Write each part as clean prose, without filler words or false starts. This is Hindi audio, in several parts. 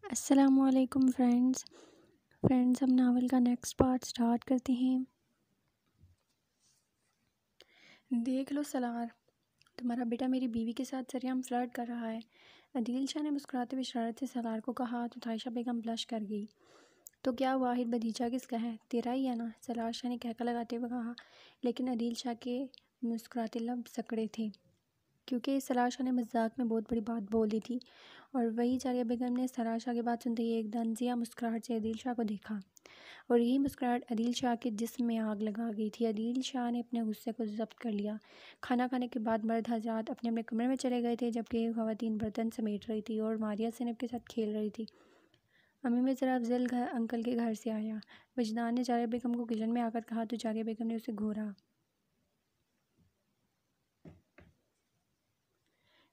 अस्सलामुअलैकुम फ्रेंड्स हम नावल का नेक्स्ट पार्ट स्टार्ट करते हैं। देख लो सलार, तुम्हारा बेटा मेरी बीवी के साथ सरेआम फ्लर्ट कर रहा है। अदील शाह ने मुस्कुराते हुए शरारत से सलार को कहा तो तायशा बेगम ब्लश कर गई। तो क्या हुआ, आखिर भतीजा किसका है? तेरा ही है ना? सलार शाह ने कहका लगाते हुए कहा, लेकिन अदील शाह के मुस्कुराते लब सकड़े थे क्योंकि सलार शाह ने मजाक में बहुत बड़ी बात बोल दी थी। और वही जारिया बेगम ने सलार शाह की बात सुनते ही एक दंजिया मुस्कुराहट से अदील शाह को देखा और यही मुस्कुराहट अदील शाह के जिस्म में आग लगा गई थी। अदील शाह ने अपने गुस्से को जब्त कर लिया। खाना खाने के बाद मर्द हजरात अपने अपने कमरे में चले गए थे जबकि ख़वातीन बर्तन समेट रही थी और मारिया ज़ैनब के साथ खेल रही थी। अम्मी में ज़रा अफजल अंकल के घर से आया। वजदान ने जारिया बेगम को किचन में आकर कहा तो जारिया बेगम ने उसे घूरा।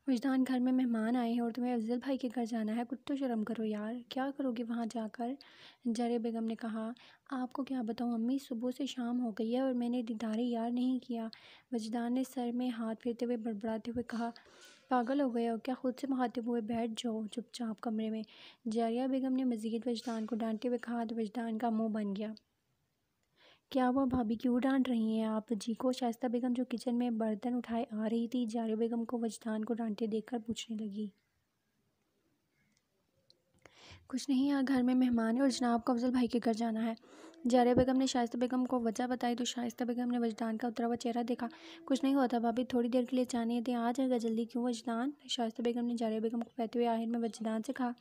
वजदान, घर में मेहमान आए हैं और तुम्हें अफजल भाई के घर जाना है, कुछ तो शर्म करो यार, क्या करोगे वहाँ जाकर? जारिया बेगम ने कहा, आपको क्या बताऊँ अम्मी, सुबह से शाम हो गई है और मैंने दीदारे यार नहीं किया। वजदान ने सर में हाथ फेरते हुए बड़बड़ाते हुए कहा, पागल हो गए हो क्या? खुद से मुखातिब हुए बैठ जाओ चुपचाप कमरे में। जारिया बेगम ने मज़ीद वजदान को डांटते हुए कहा तो वजदान का मुँह बन गया। क्या हुआ भाभी, क्यों डांट रही हैं आप जी को? शाइस्ता बेगम जो किचन में बर्तन उठाए आ रही थी जारिया बेगम को वजदान को डांटे देखकर पूछने लगी। कुछ नहीं, यहाँ घर में मेहमान है और जनाब को अफजल भाई के घर जाना है। जारिया बेगम ने शाइस्ता बेगम को वजह बताई तो शाइस्ता बेगम ने वजदान का उतरा हुआ चेहरा देखा। कुछ नहीं होता भाभी, थोड़ी देर के लिए जाने दें, आ जाएगा जल्दी। क्यों वजदान? शाइस्ता बेगम ने जारिया बेगम को कहते हुए आखिर में वजदान से कहा।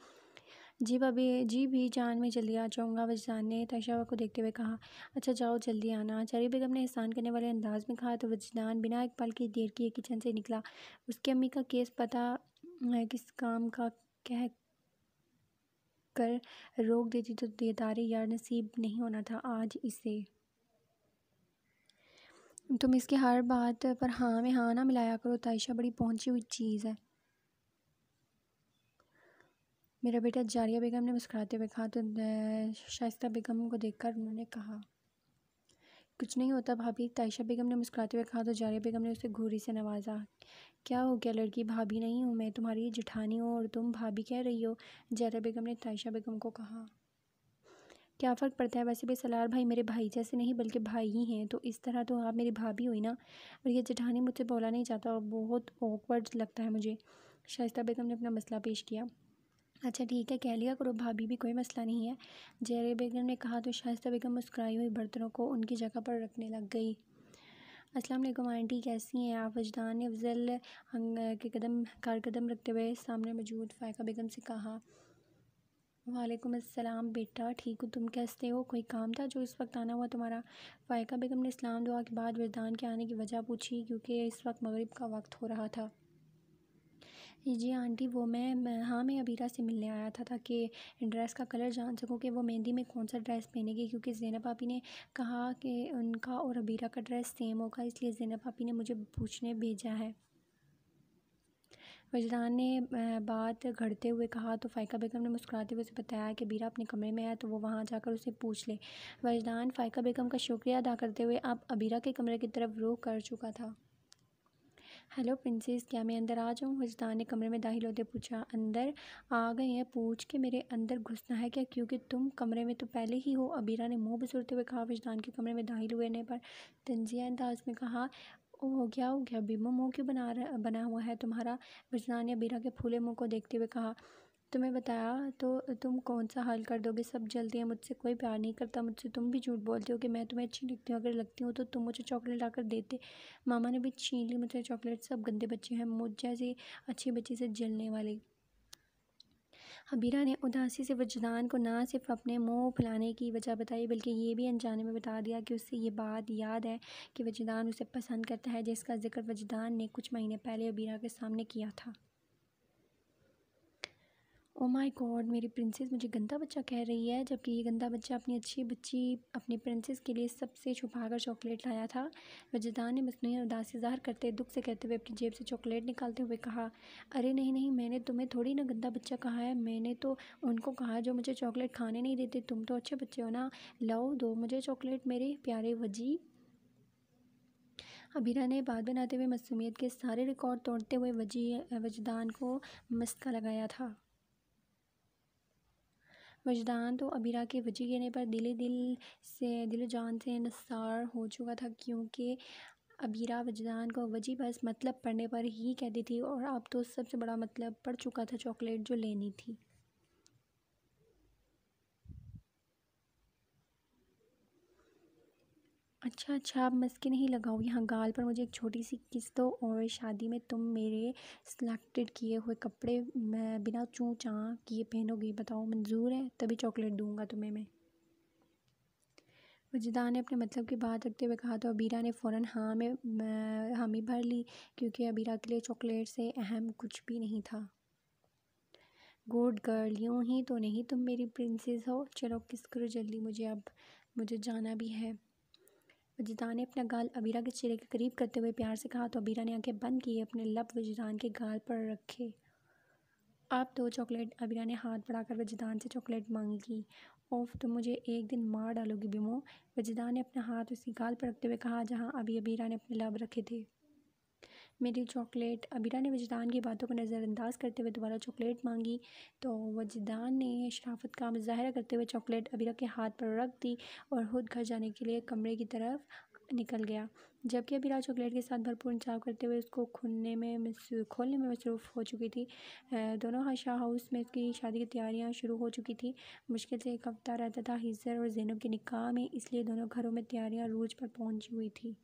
जी भाभी, जी भी जान में जल्दी आ जाऊँगा, वजदान ने तायशा को देखते हुए कहा। अच्छा जाओ जल्दी आना, जारिया बेगम ने एहसान करने वाले अंदाज में कहा तो वजदान बिना एक पल की देर किए किचन से निकला। उसकी अम्मी का केस पता किस काम का कह कर रोक देती तो दीदारे यार नसीब नहीं होना था आज इसे। तुम इसकी हर बात पर हाँ में हाँ ना मिलाया करो, तायशा बड़ी पहुंची हुई चीज़ है। मेरा बेटा, जारिया बेगम ने मुस्कुराते हुए कहा तो शाइस्ता बेगम को देखकर उन्होंने कहा। कुछ नहीं होता भाभी, तायशा बेगम ने मुस्कुराते हुए कहा तो जारिया बेगम ने उसे घूरी से नवाजा। क्या हो गया लड़की, भाभी नहीं हूँ मैं, तुम्हारी जेठानी हूँ और तुम भाभी कह रही हो, जारिया बेगम ने तायशा बेगम को कहा। क्या फ़र्क पड़ता है, वैसे भी सलार भाई मेरे भाई जैसे नहीं बल्कि भाई ही हैं, तो इस तरह तो आप मेरी भाभी हुई ना। और ये जेठानी मुझसे बोला नहीं जाता, बहुत ऑकवर्ड लगता है मुझे। शाइस्ता बेगम ने अपना मसला पेश किया। अच्छा ठीक है, कह लिया करो भाभी, भी कोई मसला नहीं है, जारिया बेगम ने कहा तो शाइस्ता बेगम मुस्कुराई हुई बर्तनों को उनकी जगह पर रखने लग गई। अस्सलाम वालेकुम आंटी, कैसी हैं आप? वजदान ने अफजल के कदम रखते हुए सामने मौजूद फ़ायका बेगम से कहा। वालेकुम अस्सलाम बेटा, ठीक हूँ, तुम कैसे हो? कोई काम था जो इस वक्त आना हुआ तुम्हारा? फ़ायका बेगम ने इस्लाम दुआ के बाद वजदान के आने की वजह पूछी क्योंकि इस वक्त मगरिब का वक्त हो रहा था। जी आंटी, वो मैं अबीरा से मिलने आया था ताकि ड्रेस का कलर जान सकूं कि वो मेहंदी में कौन सा ड्रेस पहनेगी, क्योंकि ज़ैनब भाभी ने कहा कि उनका और अबीरा का ड्रेस सेम होगा, इसलिए ज़ैनब भाभी ने मुझे पूछने भेजा है। वजदान ने बात घड़ते हुए कहा तो फ़ायका बेगम ने मुस्कुराते हुए उसे बताया कि अबीरा अपने कमरे में है तो वो वहाँ जाकर उसे पूछ ले। वजदान फ़ायका बेगम का शुक्रिया अदा करते हुए अब अबीरा के कमरे की तरफ रुख कर चुका था। हेलो प्रिंसेस, क्या मैं अंदर आ जाऊँ? वजदान ने कमरे में दाखिल होते पूछा। अंदर आ गए हैं पूछ के मेरे अंदर घुसना है क्या, क्योंकि तुम कमरे में तो पहले ही हो? अबीरा ने मुंह बसुरते हुए कहा। वजदान के कमरे में दाखिल हुए पर तंजिया अंदाज में कहा, ओह क्या हो गया बीमो, मुँह क्यों बना हुआ है तुम्हारा? वजदान ने अबीरा के फूले मुँह को देखते हुए कहा, तुम्हें बताया तो तुम कौन सा हल कर दोगे, सब जलती हैं, मुझसे कोई प्यार नहीं करता, मुझसे तुम भी झूठ बोलते हो कि मैं तुम्हें अच्छी लगती हूँ, अगर लगती हूँ तो तुम मुझे चॉकलेट लाकर देते। मामा ने भी छीन ली मुझसे चॉकलेट, सब गंदे बच्चे हैं, मुझ जैसी अच्छी बच्ची से जलने वाले। अबीरा ने उदासी से वजदान को ना सिर्फ अपने मुंह फुलाने की वजह बताई बल्कि ये भी अनजाने में बता दिया कि उसे ये बात याद है कि वजदान उसे पसंद करता है, जिसका जिक्र वजदान ने कुछ महीने पहले अबीरा के सामने किया था। ओ माय गॉड, मेरी प्रिंसेस मुझे गंदा बच्चा कह रही है, जबकि ये गंदा बच्चा अपनी अच्छी बच्ची अपनी प्रिंसेस के लिए सबसे छुपाकर चॉकलेट लाया था। वजदान ने मसनूई उदासी ज़ाहिर करते दुख से कहते हुए अपनी जेब से चॉकलेट निकालते हुए कहा, अरे नहीं नहीं, मैंने तुम्हें थोड़ी ना गंदा बच्चा कहा है, मैंने तो उनको कहा जो मुझे चॉकलेट खाने नहीं देते, तुम तो अच्छे बच्चे हो ना, लाओ दो मुझे चॉकलेट मेरे प्यारे वजी। अबीरा ने बात बनाते हुए मासूमियत के सारे रिकॉर्ड तोड़ते हुए वजदान को मस्का लगाया था। वजदान तो अबीरा के वजी कहने पर दिलो जान से नसार हो चुका था, क्योंकि अबीरा वजदान को वजी बस मतलब पढ़ने पर ही कहती थी, और अब तो सबसे बड़ा मतलब पड़ चुका था, चॉकलेट जो लेनी थी। अच्छा अच्छा, आप मस्के नहीं लगाओ यहाँ गाल पर, मुझे एक छोटी सी किस दो, और शादी में तुम मेरे सिलेक्टेड किए हुए कपड़े मैं बिना चूँ चाँ किए पहनोगी। बताओ मंजूर है? तभी चॉकलेट दूंगा तुम्हें मैं। वजदान ने अपने मतलब की बात रखते हुए कहा, तो अबीरा ने फ़ौरन हाँ में हामी भर ली, क्योंकि अबीरा के लिए चॉकलेट से अहम कुछ भी नहीं था। गुड गर्ल, यूँ ही तो नहीं तुम मेरी प्रिंसेस हो। चलो किस करो जल्दी, मुझे जाना भी है। वजदान ने अपना गाल अबीरा के चेहरे के करीब करते हुए प्यार से कहा, तो अबीरा ने आंखें बंद किए अपने लब वजदान के गाल पर रखे। आप दो चॉकलेट। अबीरा ने हाथ बढ़ाकर वजदान से चॉकलेट मांगी। ओफ, तुम मुझे एक दिन मार डालोगी बिमो। वजदान ने अपना हाथ उसकी गाल पर रखते हुए कहा, जहां अभी अबीरा ने अपने लब रखे थे। मेरी चॉकलेट। अबीरा ने वजदान की बातों को नज़रअंदाज करते हुए दोबारा चॉकलेट मांगी, तो वजदान ने शराफत का मुजाहरा करते हुए चॉकलेट अबीरा के हाथ पर रख दी और खुद घर जाने के लिए कमरे की तरफ निकल गया, जबकि अबीरा चॉकलेट के साथ भरपूर इंतजार करते हुए उसको खोलने में मसरूफ़ हो चुकी थी। दोनों शाह हाउस में उसकी शादी की तैयारियां शुरू हो चुकी थी। मुश्किल से एक हफ्ता रहता था हिजर और ज़ैनब के निकाह में, इसलिए दोनों घरों में तैयारियां रूज पर पहुंची हुई थी।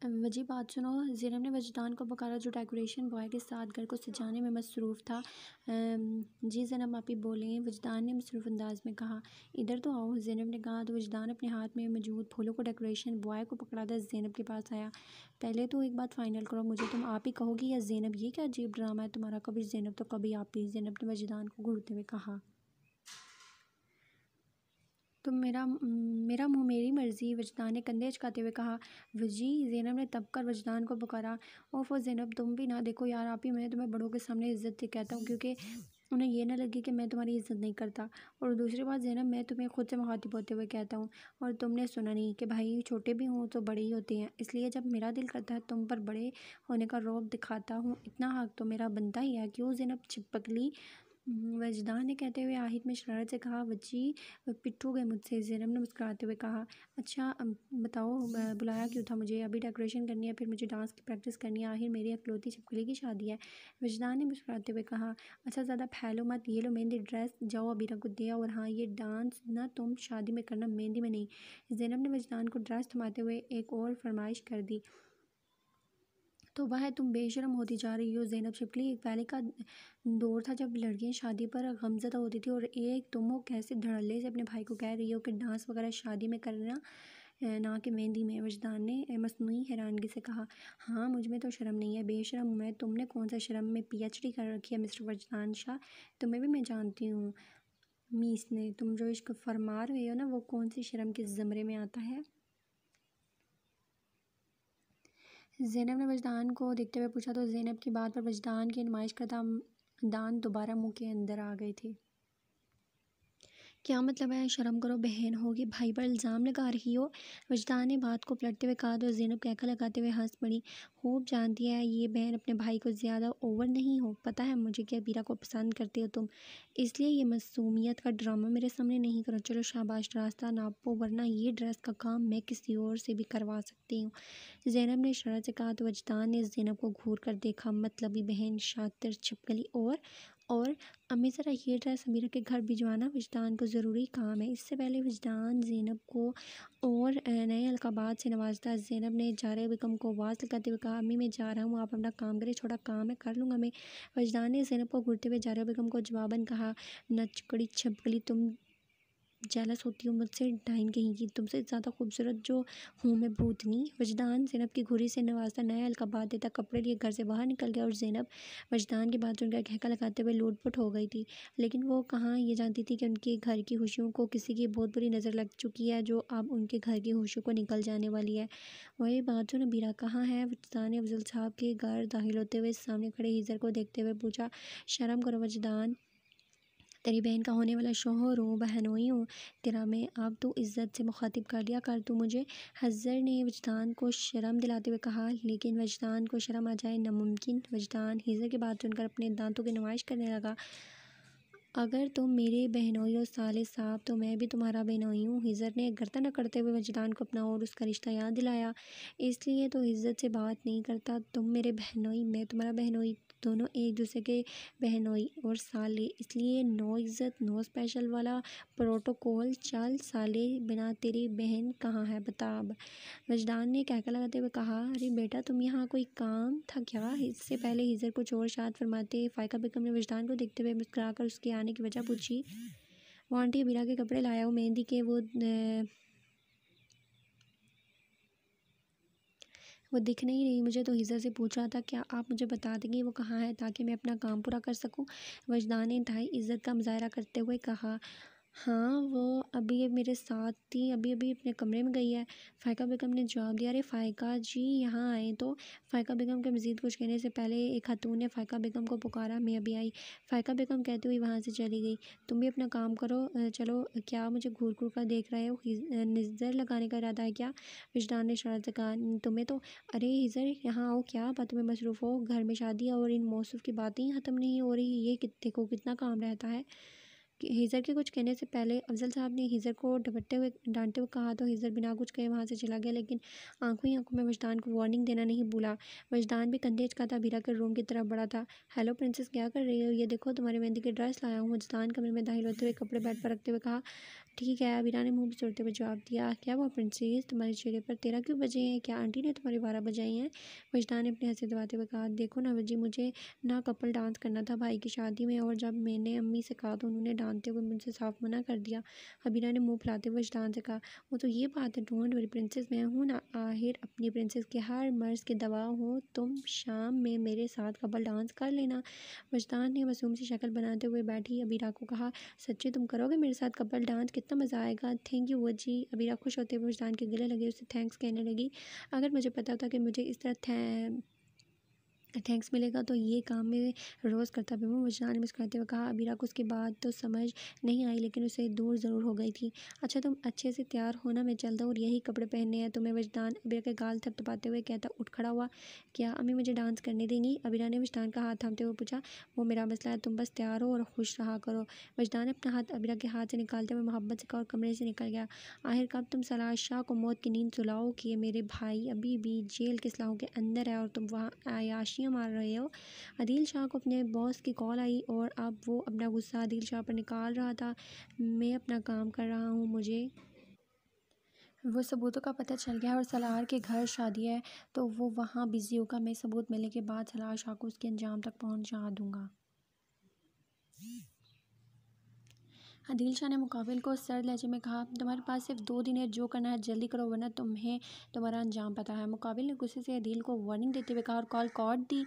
वजी बात सुनो। ज़ैनब ने वजदान को पुकारा, जो डेकोरेशन बॉय के साथ घर को सजाने में मसरूफ़ था। जी ज़ैनब, आप ही बोलें, वजदान ने मसरूफ़ अंदाज में कहा। इधर तो आओ, ज़ैनब ने कहा, तो वजदान अपने हाथ में मौजूद फूलों को डेकोरेशन बॉय को पकड़ा था ज़ैनब के पास आया। पहले तो एक बात फ़ाइनल करो, मुझे तुम आप ही कहोगी या ज़ैनब? ये क्या अजीब ड्रामा है तुम्हारा, कभी ज़ैनब तो कभी आप ही। ज़ैनब ने वजदान को घूरते हुए कहा। तुम मेरा मुँह मेरी मर्ज़ी, वजदान ने कंधे झुकाते हुए कहा। वजी, ज़ैनब ने तब कर वजदान को पुकारा। ओफ़ो ज़ैनब, तुम भी ना, देखो यार आप ही, मैं तुम्हें बड़ों के सामने इज़्ज़त से कहता हूँ, क्योंकि उन्हें ये ना लगे कि मैं तुम्हारी इज़्ज़त नहीं करता। और दूसरी बात ज़ैनब, मैं तुम्हें खुद से मुखातिब होते हुए कहता हूँ, और तुमने सुना नहीं कि भाई छोटे भी हों तो बड़े ही होते हैं, इसलिए जब मेरा दिल करता है तुम पर बड़े होने का रौब दिखाता हूँ, इतना हक तो मेरा बनता ही है। क्यों ज़ैनब चिपकली? वजदान ने कहते हुए आहिर में शरारत से कहा। वजी, पिट्ठू गए मुझसे। ज़ैनब ने मुस्कुराते हुए कहा। अच्छा बताओ, बुलाया क्यों था मुझे? अभी डेकोरेशन करनी है, फिर मुझे डांस की प्रैक्टिस करनी है, आखिर मेरी अकलौती छिपकली की शादी है। वजदान ने मुस्कुराते हुए कहा। अच्छा ज़्यादा फैलो मत, ये लो मेहंदी ड्रेस, जाओ अबीरा को दे आओ, और हाँ ये डांस ना तुम शादी में करना, मेहंदी में नहीं। ज़ैनब ने वजदान को ड्रेस थमाते हुए एक और फरमाइश कर दी। तो वह तुम बेशरम होती जा रही हो ज़ैनब शिपली। एक पहले का दौर था जब लड़कियां शादी पर गमज़दा होती थी, और एक तुम हो कैसे धड़ल्ले से अपने भाई को कह रही हो कि डांस वगैरह शादी में करना, ना कि मेहंदी में। वजदान ने मसनूई हैरानगी से कहा। हाँ, मुझ में तो शर्म नहीं है, बेशरम मैं। तुमने कौन सा शर्म में पीएचडी कर रखी है मिस्टर वजदान शाह? तुम्हें भी मैं जानती हूँ मीस ने, तुम जो इश्क फरमा रहे हो ना, वो कौन सी शर्म के ज़मरे में आता है? ज़ैनब ने वजदान को देखते हुए पूछा, तो ज़ैनब की बात पर वजदान की नुमाइश करदा दांत दोबारा मुंह के अंदर आ गए थे। क्या मतलब है? शर्म करो, बहन होगी, भाई पर इल्ज़ाम लगा रही हो। वजदान ने बात को पलटते हुए कहा, तो ज़ैनब कहकर लगाते हुए हंस पड़ी। खूब जानती है ये बहन अपने भाई को, ज़्यादा ओवर नहीं हो। पता है मुझे कि अबीरा को पसंद करते हो तुम, इसलिए ये मासूमियत का ड्रामा मेरे सामने नहीं करो। चलो शाबाश, रास्ता नापो, वरना ये ड्रेस का काम मैं किसी और से भी करवा सकती हूँ। ज़ैनब ने इशारे से कहा, तो वजदान ने ज़ैनब को घूर कर देखा। मतलबी बहन, शातिर, छिपकली, और अम्मी ज़रा ये ड्रेस अमीरा के घर भिजवाना, वजदान को ज़रूरी काम है। इससे पहले वजदान ज़ैनब को और नए अलकाबात से नवाजता, ज़ैनब ने जारिया बेगम को आवाज़ लगाते हुए कहा, अम्मी मैं जा रहा हूँ, आप अपना काम करें, छोटा काम है कर लूँगा मैं। वजदान ने ज़ैनब को घूरते हुए जारिया बेगम को जवाबन कहा, नचकड़ी छिपकली, तुम जेलस होती हो मुझसे, डाइन कहीं की, तुमसे ज़्यादा खूबसूरत जो हूँ मैं भूतनी। वजदान ज़ैनब की घुरी से नवाजता नया अलकाबात देता कपड़े लिए घर से बाहर निकल गया, और ज़ैनब वजदान की बात सुनकर कहका लगाते हुए लूटपुट हो गई थी। लेकिन वो कहाँ ये जानती थी कि उनके घर की खुशियों को किसी की बहुत बुरी नज़र लग चुकी है, जो अब उनके घर की खुशियों को निकल जाने वाली है। वही बात सुन, अबीरा कहाँ है? वजदान ने अफजल साहब के घर दाखिल होते हुए सामने खड़े हिजर को देखते हुए पूछा। शर्म करो वजदान, तेरी बहन का होने वाला शौहर हूँ, बहनोई हूँ तेरा मैं, अब तो इज़्ज़त से मुखातिब कर लिया कर तू मुझे। हज़र ने वजदान को शर्म दिलाते हुए कहा। लेकिन वजदान को शर्म आ जाए नामुमकिन। वजदान हिजर की बात सुनकर अपने दांतों की नुमाइश करने लगा। अगर तुम मेरे बहनोई हो साले साहब तो मैं भी तुम्हारा बहनोई हूँ। हिजर ने गर्दन अकड़ते हुए वजदान को अपना और उसका रिश्ता याद दिलाया। इसलिए तो इज़्ज़त से बात नहीं करता। तुम मेरे बहनोई, मैं तुम्हारा बहनोई, दोनों एक दूसरे के बहनोई और साले, इसलिए नो इज़्ज़त नो स्पेशल वाला प्रोटोकॉल। चल साले, बिना तेरी बहन कहाँ है बता अब। वजदान ने कहकर लगाते हुए कहा। अरे बेटा, तुम यहाँ कोई काम था क्या? इससे पहले हिजर को चोर शाद फरमाते फ़ाइका बेगम ने वजदान को देखते हुए मुस्कुराकर उसके आने की वजह पूछी। वो आंटी अबीरा के कपड़े लाया हूँ, मेहंदी के वो दिख नहीं रही मुझे, तो हिजर से पूछ रहा था क्या आप मुझे बता देंगे वो कहाँ है ताकि मैं अपना काम पूरा कर सकूं। वजदान ने इंतहाई इज्जत का मुजाहरा करते हुए कहा। हाँ, वो अभी ये मेरे साथ थी, अभी अभी अपने कमरे में गई है। फ़ाइका बेगम ने जवाब दिया। अरे फ़ाइका जी यहाँ आए तो। फ़ाइका बेगम के मज़ीद कुछ कहने से पहले एक खातून ने फ़ाइका बेगम को पुकारा। मैं अभी आई। फ़ाइका बेगम कहती हुई वहाँ से चली गई। तुम भी अपना काम करो, चलो। क्या मुझे घूर घूर कर देख रहे हो? नज़र लगाने का इरादा है क्या? वजदान ने शरारत से कहा। तुम्हें तो। अरे हिजर यहाँ आओ, क्या बातों में मसरूफ़ हो? घर में शादी और इन मौसूफ की बातें ही ख़त्म नहीं हो रही। ये देखो कितना काम रहता है। हिजर के कुछ कहने से पहले अफजल साहब ने हिजर को डांटते हुए कहा तो हिजर बिना कुछ कहे वहाँ से चला गया। लेकिन आंखों ही आंखों में वजदान को वार्निंग देना नहीं भूला। वजदान भी कंधे हिचकाता बीरा के रूम की तरफ बढ़ा था। हेलो प्रिंसेस, क्या कर रही हो? ये देखो तुम्हारी मेहंदी की ड्रेस लाया हूँ। वजदान कमरे में दाखिल होते हुए कपड़े बेड पर रखते हुए कहा। ठीक है, अबीरा ने मुंह बिचोड़ते हुए जवाब दिया। क्या हुआ प्रिंसेस, तुम्हारे चेहरे पर 13 क्यों बजे हैं? क्या आंटी ने तुम्हारे 12 बजाई हैं? वजदान ने अपने हंसी दबाते हुए कहा। देखो ना वजी, मुझे ना कपल डांस करना था भाई की शादी में, और जब मैंने अम्मी से कहा तो उन्होंने डांटते हुए मुझसे साफ मना कर दिया। अबीरा ने मुंह फुलाते हुए वजदान से कहा। वो तो ये बात है, डोंट वरी प्रिंसेस, मैं हूँ ना आहिर अपनी प्रिंसेस के हर मर्ज की दवा हो। तुम शाम में मेरे साथ कपल डांस कर लेना। वजदान ने मासूम सी शक्ल बनाते हुए बैठी अबीरा को कहा। सच्ची तुम करोगे मेरे साथ कपल डांस? कितना मज़ा आएगा। थैंक यू वजी। अबीरा खुश होते हुए वजदान के गले लगे उसे थैंक्स कहने लगी। अगर मुझे पता था कि मुझे इस तरह थैंक्स मिलेगा तो ये काम मैं रोज़ करता भी हूँ। वजदान ने मुस्कुराते हुए कहा। अबीरा को उसकी बात तो समझ नहीं आई, लेकिन उसे दूर ज़रूर हो गई थी। अच्छा तुम अच्छे से तैयार हो ना, मैं चलता हूँ और यही कपड़े पहनने हैं तुम्हें। वजदान अबीरा के गाल थपथपाते हुए कहता उठ खड़ा हुआ। क्या अम्मी मुझे डांस करने देंगी? अबीरा ने वजदान का हाथ थामते हुए पूछा। वो मेरा मसला है, तुम बस तैयार हो और खुश रहा करो। वजदान ने अपना हाथ अबीरा के हाथ से निकालते हुए मोहब्बत से कहा और कमरे से निकल गया। आखिर कब तुम सलाह शाह को मौत की नींद सुलाओ कि मेरे भाई अभी भी जेल के सलाहों के अंदर है और तुम वहाँ आयाशियाँ मार रहे हो। आदिल शाह को अपने बॉस की कॉल आई और अब वो अपना गुस्सा आदिल शाह पर निकाल रहा था। मैं अपना काम कर रहा हूँ, मुझे वो सबूतों का पता चल गया है और सलार के घर शादी है तो वो वहाँ बिज़ी होगा। मैं सबूत मिलने के बाद सलार शाह को उसके अंजाम तक पहुँचा दूँगा। आदिल शाह ने मुकाबिल को सर्द लहजे में कहा। तुम्हारे पास सिर्फ 2 दिन है, जो करना है जल्दी करो वरना तुम्हें तुम्हारा अंजाम पता है। मुकाबिल ने गुस्से से आदिल को वार्निंग देते हुए कहा और कॉल काट दी।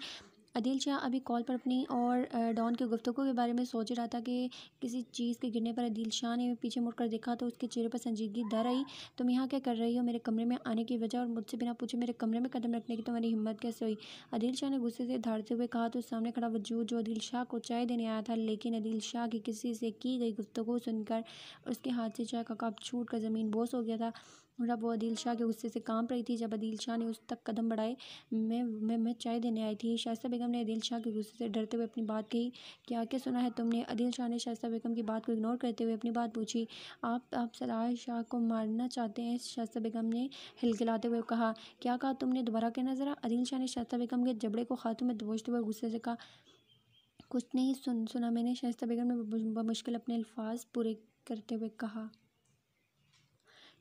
आदिल शाह अभी कॉल पर अपनी और डॉन के गुफ्तगू के बारे में सोच रहा था कि किसी चीज़ के गिरने पर आदिल शाह ने पीछे मुड़कर देखा तो उसके चेहरे पर संजीदगी डर आई। तुम यहाँ क्या कर रही हो? मेरे कमरे में आने की वजह और मुझसे बिना पूछे मेरे कमरे में कदम रखने की तुम्हारी हिम्मत कैसे हुई? आदिल शाह ने गुस्से से धारते हुए कहा तो सामने खड़ा वजूद जो आदिल शाह को चाय देने आया था, लेकिन आदिल शाह की किसी से की गई गुफ्तगू सुनकर उसके हाथ से चाय का कप छूट कर ज़मीन बोस हो गया था। और अब वो आदिल शाह के गुस्से से कांप रही थी। जब आदिल शाह ने उस तक कदम बढ़ाए। मैं चाय देने आई थी। शाइस्ता बेगम ने आदिल शाह के गुस्से से डरते हुए अपनी बात कही। क्या क्या सुना है तुमने? आदिल शाह ने शाइस्ता बेगम की बात को इग्नोर करते हुए अपनी बात पूछी। आप सलार शाह को मारना चाहते हैं? शाइस्ता बेगम ने हिलखिलाते हुए कहा। क्या कहा तुमने? दोबारा कहना ज़रा। आदिल शाह ने शाइस्ता बेगम के जबड़े को हाथों में दबोचते हुए गुस्से से कहा। कुछ नहीं सुना मैंने, शाइस्ता बेगम ने बमुश्किल अपने अल्फाज पूरे करते हुए कहा।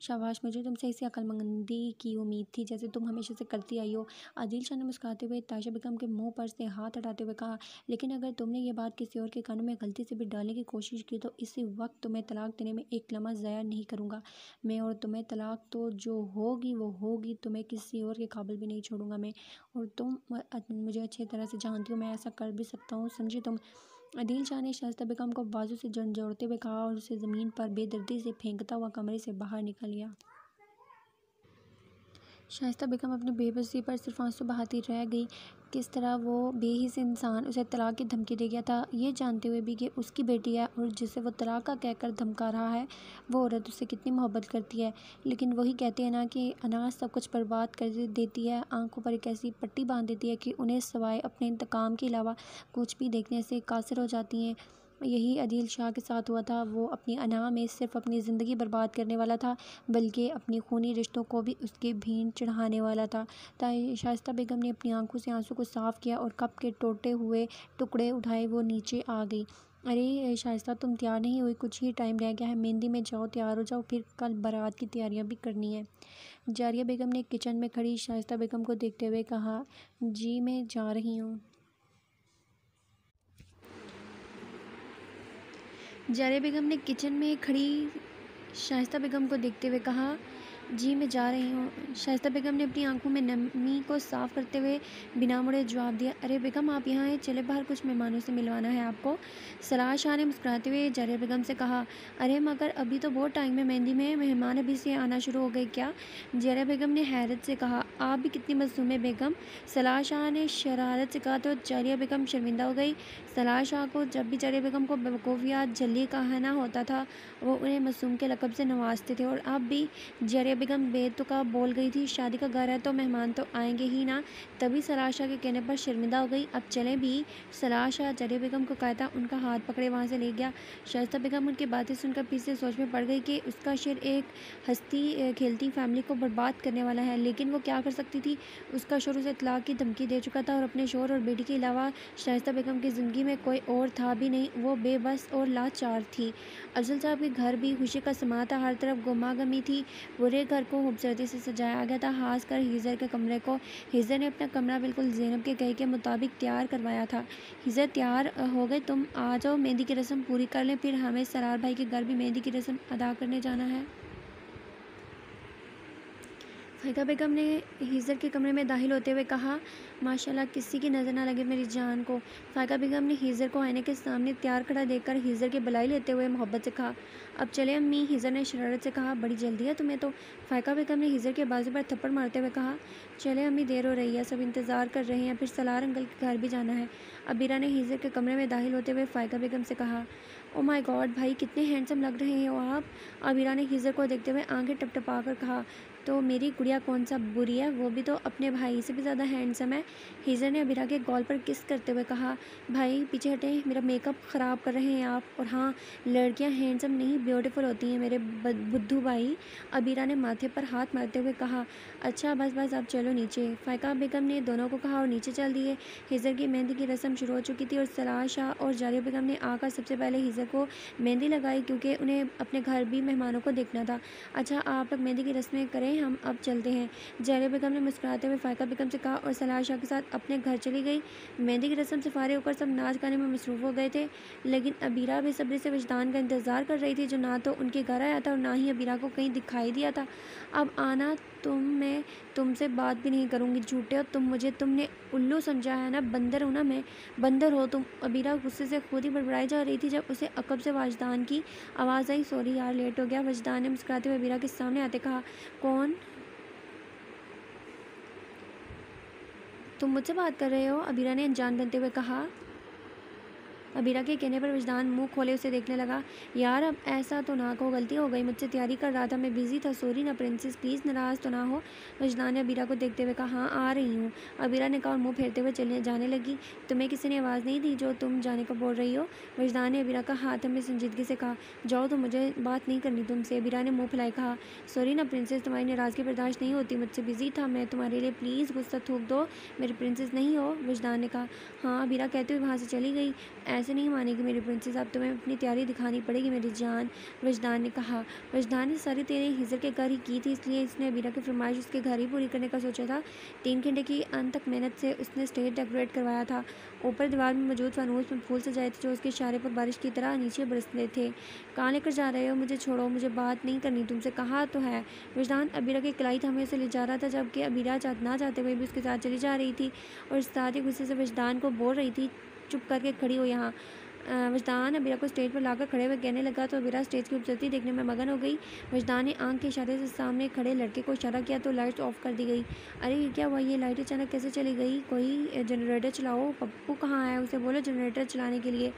शाबाश, मुझे तुमसे इसी अक्लमंदी की उम्मीद थी जैसे तुम हमेशा से करती आई हो। आदिल शाह ने मुस्कुराते हुए तायशा बेगम के मुंह पर से हाथ हटाते हुए कहा। लेकिन अगर तुमने ये बात किसी और के कानों में गलती से भी डालने की कोशिश की तो इसी वक्त तुम्हें तलाक देने में एक लम्हा ज़ाया नहीं करूँगा मैं, और तुम्हें तलाक तो जो होगी वो होगी, तुम्हें किसी और के काबिल भी नहीं छोड़ूंगा मैं। और तुम मुझे अच्छी तरह से जानती हो मैं ऐसा कर भी सकता हूँ, समझी तुम? आदिल शाह ने शाइस्ता बेगम को बाजू से झंझोड़ते हुए कहा और उसे ज़मीन पर बेदर्दी से फेंकता हुआ कमरे से बाहर निकल गया। शाइस्ता बेगम अपनी बेबसी पर सिर्फ आंसू बहाती रह गई। किस तरह वो बेहिस इंसान उसे तलाक की धमकी दे गया था, ये जानते हुए भी कि उसकी बेटी है और जिसे वो तलाक का कहकर धमका रहा है, वो औरत उससे कितनी मोहब्बत करती है। लेकिन वही कहते हैं ना कि अनाज सब कुछ बर्बाद कर देती है, आंखों पर एक ऐसी पट्टी बांध देती है कि उन्हें सिवाय अपने इंतकाम के अलावा कुछ भी देखने से कासिर हो जाती हैं। यही आदिल शाह के साथ हुआ था। वो अपनी अना में सिर्फ अपनी ज़िंदगी बर्बाद करने वाला था, बल्कि अपनी खूनी रिश्तों को भी उसके भीन चढ़ाने वाला था। शाइस्ता बेगम ने अपनी आंखों से आंसू को साफ किया और कप के टूटे हुए टुकड़े उठाए वो नीचे आ गई। अरे शाइस्ता, तुम तैयार नहीं हुई? कुछ ही टाइम रह गया है मेहंदी में, जाओ तैयार हो जाओ, फिर कल बारात की तैयारियां भी करनी है। जारिया बेगम ने किचन में खड़ी शाइस्ता बेगम को देखते हुए कहा, जी मैं जा रही हूँ। जारिया बेगम ने किचन में खड़ी शाइस्ता बेगम को देखते हुए कहा, जी मैं जा रही हूँ। शाइस्ता बेगम ने अपनी आंखों में नमी को साफ करते हुए बिना मुड़े जवाब दिया, अरे बेगम आप यहाँ आए, चले बाहर, कुछ मेहमानों से मिलवाना है आपको। सलाह शाह ने मुस्कुराते हुए जारिया बेगम से कहा, अरे मगर अभी तो बहुत टाइम है मेहंदी में, मेहमान अभी से आना शुरू हो गए क्या? जारिया बेगम ने हैरत से कहा, आप भी कितनी मासूम है बेगम। सलाह शाह ने शरारत से कहा तो जारिया बेगम शर्मिंदा हो गई। सलाह शाह को जब भी जारिया बेगम को बेवकूफ़ या जल्दी कहना होता था, वो उन्हें मासूम के लक़ब से नवाजते थे। और अब भी जारिया बेगम बेतुका बोल गई थी, शादी का घर है तो मेहमान तो आएंगे ही ना। तभी सलाह शाह के कहने पर शर्मिंदा हो गई। अब चलें भी। सलाह शाह जारिया बेगम को कहता उनका हाथ पकड़े वहाँ से ले गया। शाइस्ता बेगम उनकी बातें सुनकर पीछे सोच में पड़ गई कि उसका शेर एक हंसती खेलती फैमिली को बर्बाद करने वाला है, लेकिन वो क्या कर सकती थी। उसका शोर उसे तलाक की धमकी दे चुका था और अपने शोर और बेटी के अलावा शाइस्ता बेगम की ज़िंदगी में कोई और था भी नहीं। वो बेबस और लाचार थी। अफजल साहब के घर भी खुशी का समा था, हर तरफ गुमागमी थी। पूरे घर को खूबसूरती से सजाया गया था, खास कर हिजर के कमरे को। हिजर ने अपना कमरा बिल्कुल ज़ैनब के कहे के मुताबिक तैयार करवाया था। हिजर तैयार हो गए, तुम आ जाओ, मेहंदी की रस्म पूरी कर लें, फिर हमें सरार भाई के घर भी मेहंदी की रस्म अदा करने जाना है। फ़ायदा बेगम ने हिजर के कमरे में दाखिल होते हुए कहा, माशाल्लाह किसी की नज़र ना लगे मेरी जान को। फ़ायदा बेगम ने हिजर को आईने के सामने तैयार खड़ा देखकर हिजर की बलाई लेते हुए मोहब्बत से कहा, अब चले अम्मी। हिजर ने शरारत से कहा, बड़ी जल्दी है तुम्हें तो। फ़ायदा बेगम ने हिजर के बाजू पर थप्पड़ मारते हुए कहा, चले अम्मी, देर हो रही है, सब इंतज़ार कर रहे हैं, फिर सलार अंकल के घर भी जाना है। अबीरा ने हिजर के कमरे में दाखिल होते हुए फ़ायदा बेगम से कहा, ओ माय गॉड भाई, कितने हैंडसम लग रहे हो आप। अबीरा ने हिजर को देखते हुए आंखें टपटपा कर कहा, तो मेरी गुड़िया कौन सा बुरी है, वो भी तो अपने भाई से भी ज़्यादा हैंडसम है। हिजर ने अबीरा के गॉल पर किस करते हुए कहा, भाई पीछे हटें, मेरा मेकअप ख़राब कर रहे हैं आप। और हाँ, लड़कियां हैंडसम नहीं ब्यूटीफुल होती हैं मेरे बुद्धू भाई। अबीरा ने माथे पर हाथ मारते हुए कहा, अच्छा बस बस अब चलो नीचे। फ़ायका बेगम ने दोनों को कहा और नीचे चल दिए। हिजर की मेहंदी की रस्म शुरू हो चुकी थी और सलाह शाह और जारिया बेगम ने आकर सबसे पहले हिजर को मेहंदी लगाई, क्योंकि उन्हें अपने घर भी मेहमानों को देखना था। अच्छा आप लोग मेहंदी की रस्में करें, हम अब चलते हैं। जारिया बेगम ने मुस्कुराते हुए फ़ायका बेगम से कहा और सलाह शाह के साथ अपने घर चली गई। मेहंदी की रस्म से फारिग होकर सब नाच गाने में मसरूफ़ हो गए थे, लेकिन अबीरा बेसब्री से वजदान का इंतज़ार कर रही थी, जो ना तो उनके घर आया था और ना ही अबीरा को कहीं दिखाई दिया था। अब आना मैं तुमसे बात भी नहीं करूँगी, झूठे हो तुमने उल्लू समझा है ना, बंदर हो ना मैं, बंदर हो तुम। अबीरा गुस्से से खुद ही बड़बड़ाई जा रही थी जब उसे अकब से वजदान की आवाज़ आई, सॉरी यार लेट हो गया। वजदान ने मुस्कुराते हुए अबीरा के सामने आते कहा, कौन? तुम मुझसे बात कर रहे हो? अबीरा ने अनजान बनते हुए कहा। अबीरा के कहने पर वजदान मुंह खोले उसे देखने लगा। यार अब ऐसा तो ना कहो, गलती हो गई, मुझसे तैयारी कर रहा था, मैं बिज़ी था, सॉरी ना प्रिंसेस, प्लीज़ नाराज़ तो ना हो। वजदान ने अबीरा को देखते हुए कहा, हाँ आ रही हूँ। अबीरा ने कहा और मुँह फेरते हुए चलने जाने लगी। तुम्हें किसी ने आवाज़ नहीं दी जो तुम जाने को बोल रही हो? वजदान ने अबीरा का हाथ में संजीदगी से कहा, जाओ तो मुझे बात नहीं करनी तुमसे। अबीरा ने मुँह फैलाए कहा, सॉरी ना प्रिंसेस, तुम्हारी नाराज़गी बर्दाश्त नहीं होती, मुझसे बिज़ी था मैं, तुम्हारे लिए प्लीज़ गुस्सा थूक दो, मेरी प्रिंसेस नहीं हो। वजदान ने कहा, हाँ। अबीरा कहते हुए वहाँ से चली गई। ऐसे नहीं मानेगी मेरी प्रिंसेस, अब तुम्हें अपनी तैयारी दिखानी पड़ेगी मेरी जान, वजदान ने कहा। वजदान ने सारी तैयारी हिजर के घर ही की थी, इसलिए इसने अबीरा की फरमाइश उसके घर ही पूरी करने का सोचा था। 3 घंटे की अंत तक मेहनत से उसने स्टेज डेकोरेट करवाया था। ऊपर दीवार में मौजूद फानूस में फूल सजाए थे जो उसके इशारे पर बारिश की तरह नीचे बरसते थे। कहाँ लेकर जा रहे हो? मुझे छोड़ो, मुझे बात नहीं करनी तुमसे, कहा तो है। वजदान अबीरा की कलाई थामे उसे ले जा रहा था, जबकि अबीरा ना चाहते हुए भी उसके साथ चली जा रही थी और साथ ही गुस्से से वजदान को बोल रही थी, चुप करके खड़ी हो यहाँ। वजदान अबीरा को स्टेज पर लाकर खड़े हुए कहने लगा तो अबीरा स्टेज की खूबसूरती देखने में मगन हो गई। वजदान ने आंख के इशारे से सामने खड़े लड़के को इशारा किया तो लाइट्स ऑफ कर दी गई। अरे ये क्या हुआ, ये लाइट अचानक कैसे चली गई? कोई जनरेटर चलाओ, पप्पू कहाँ है, उसे बोलो जनरेटर चलाने के लिए,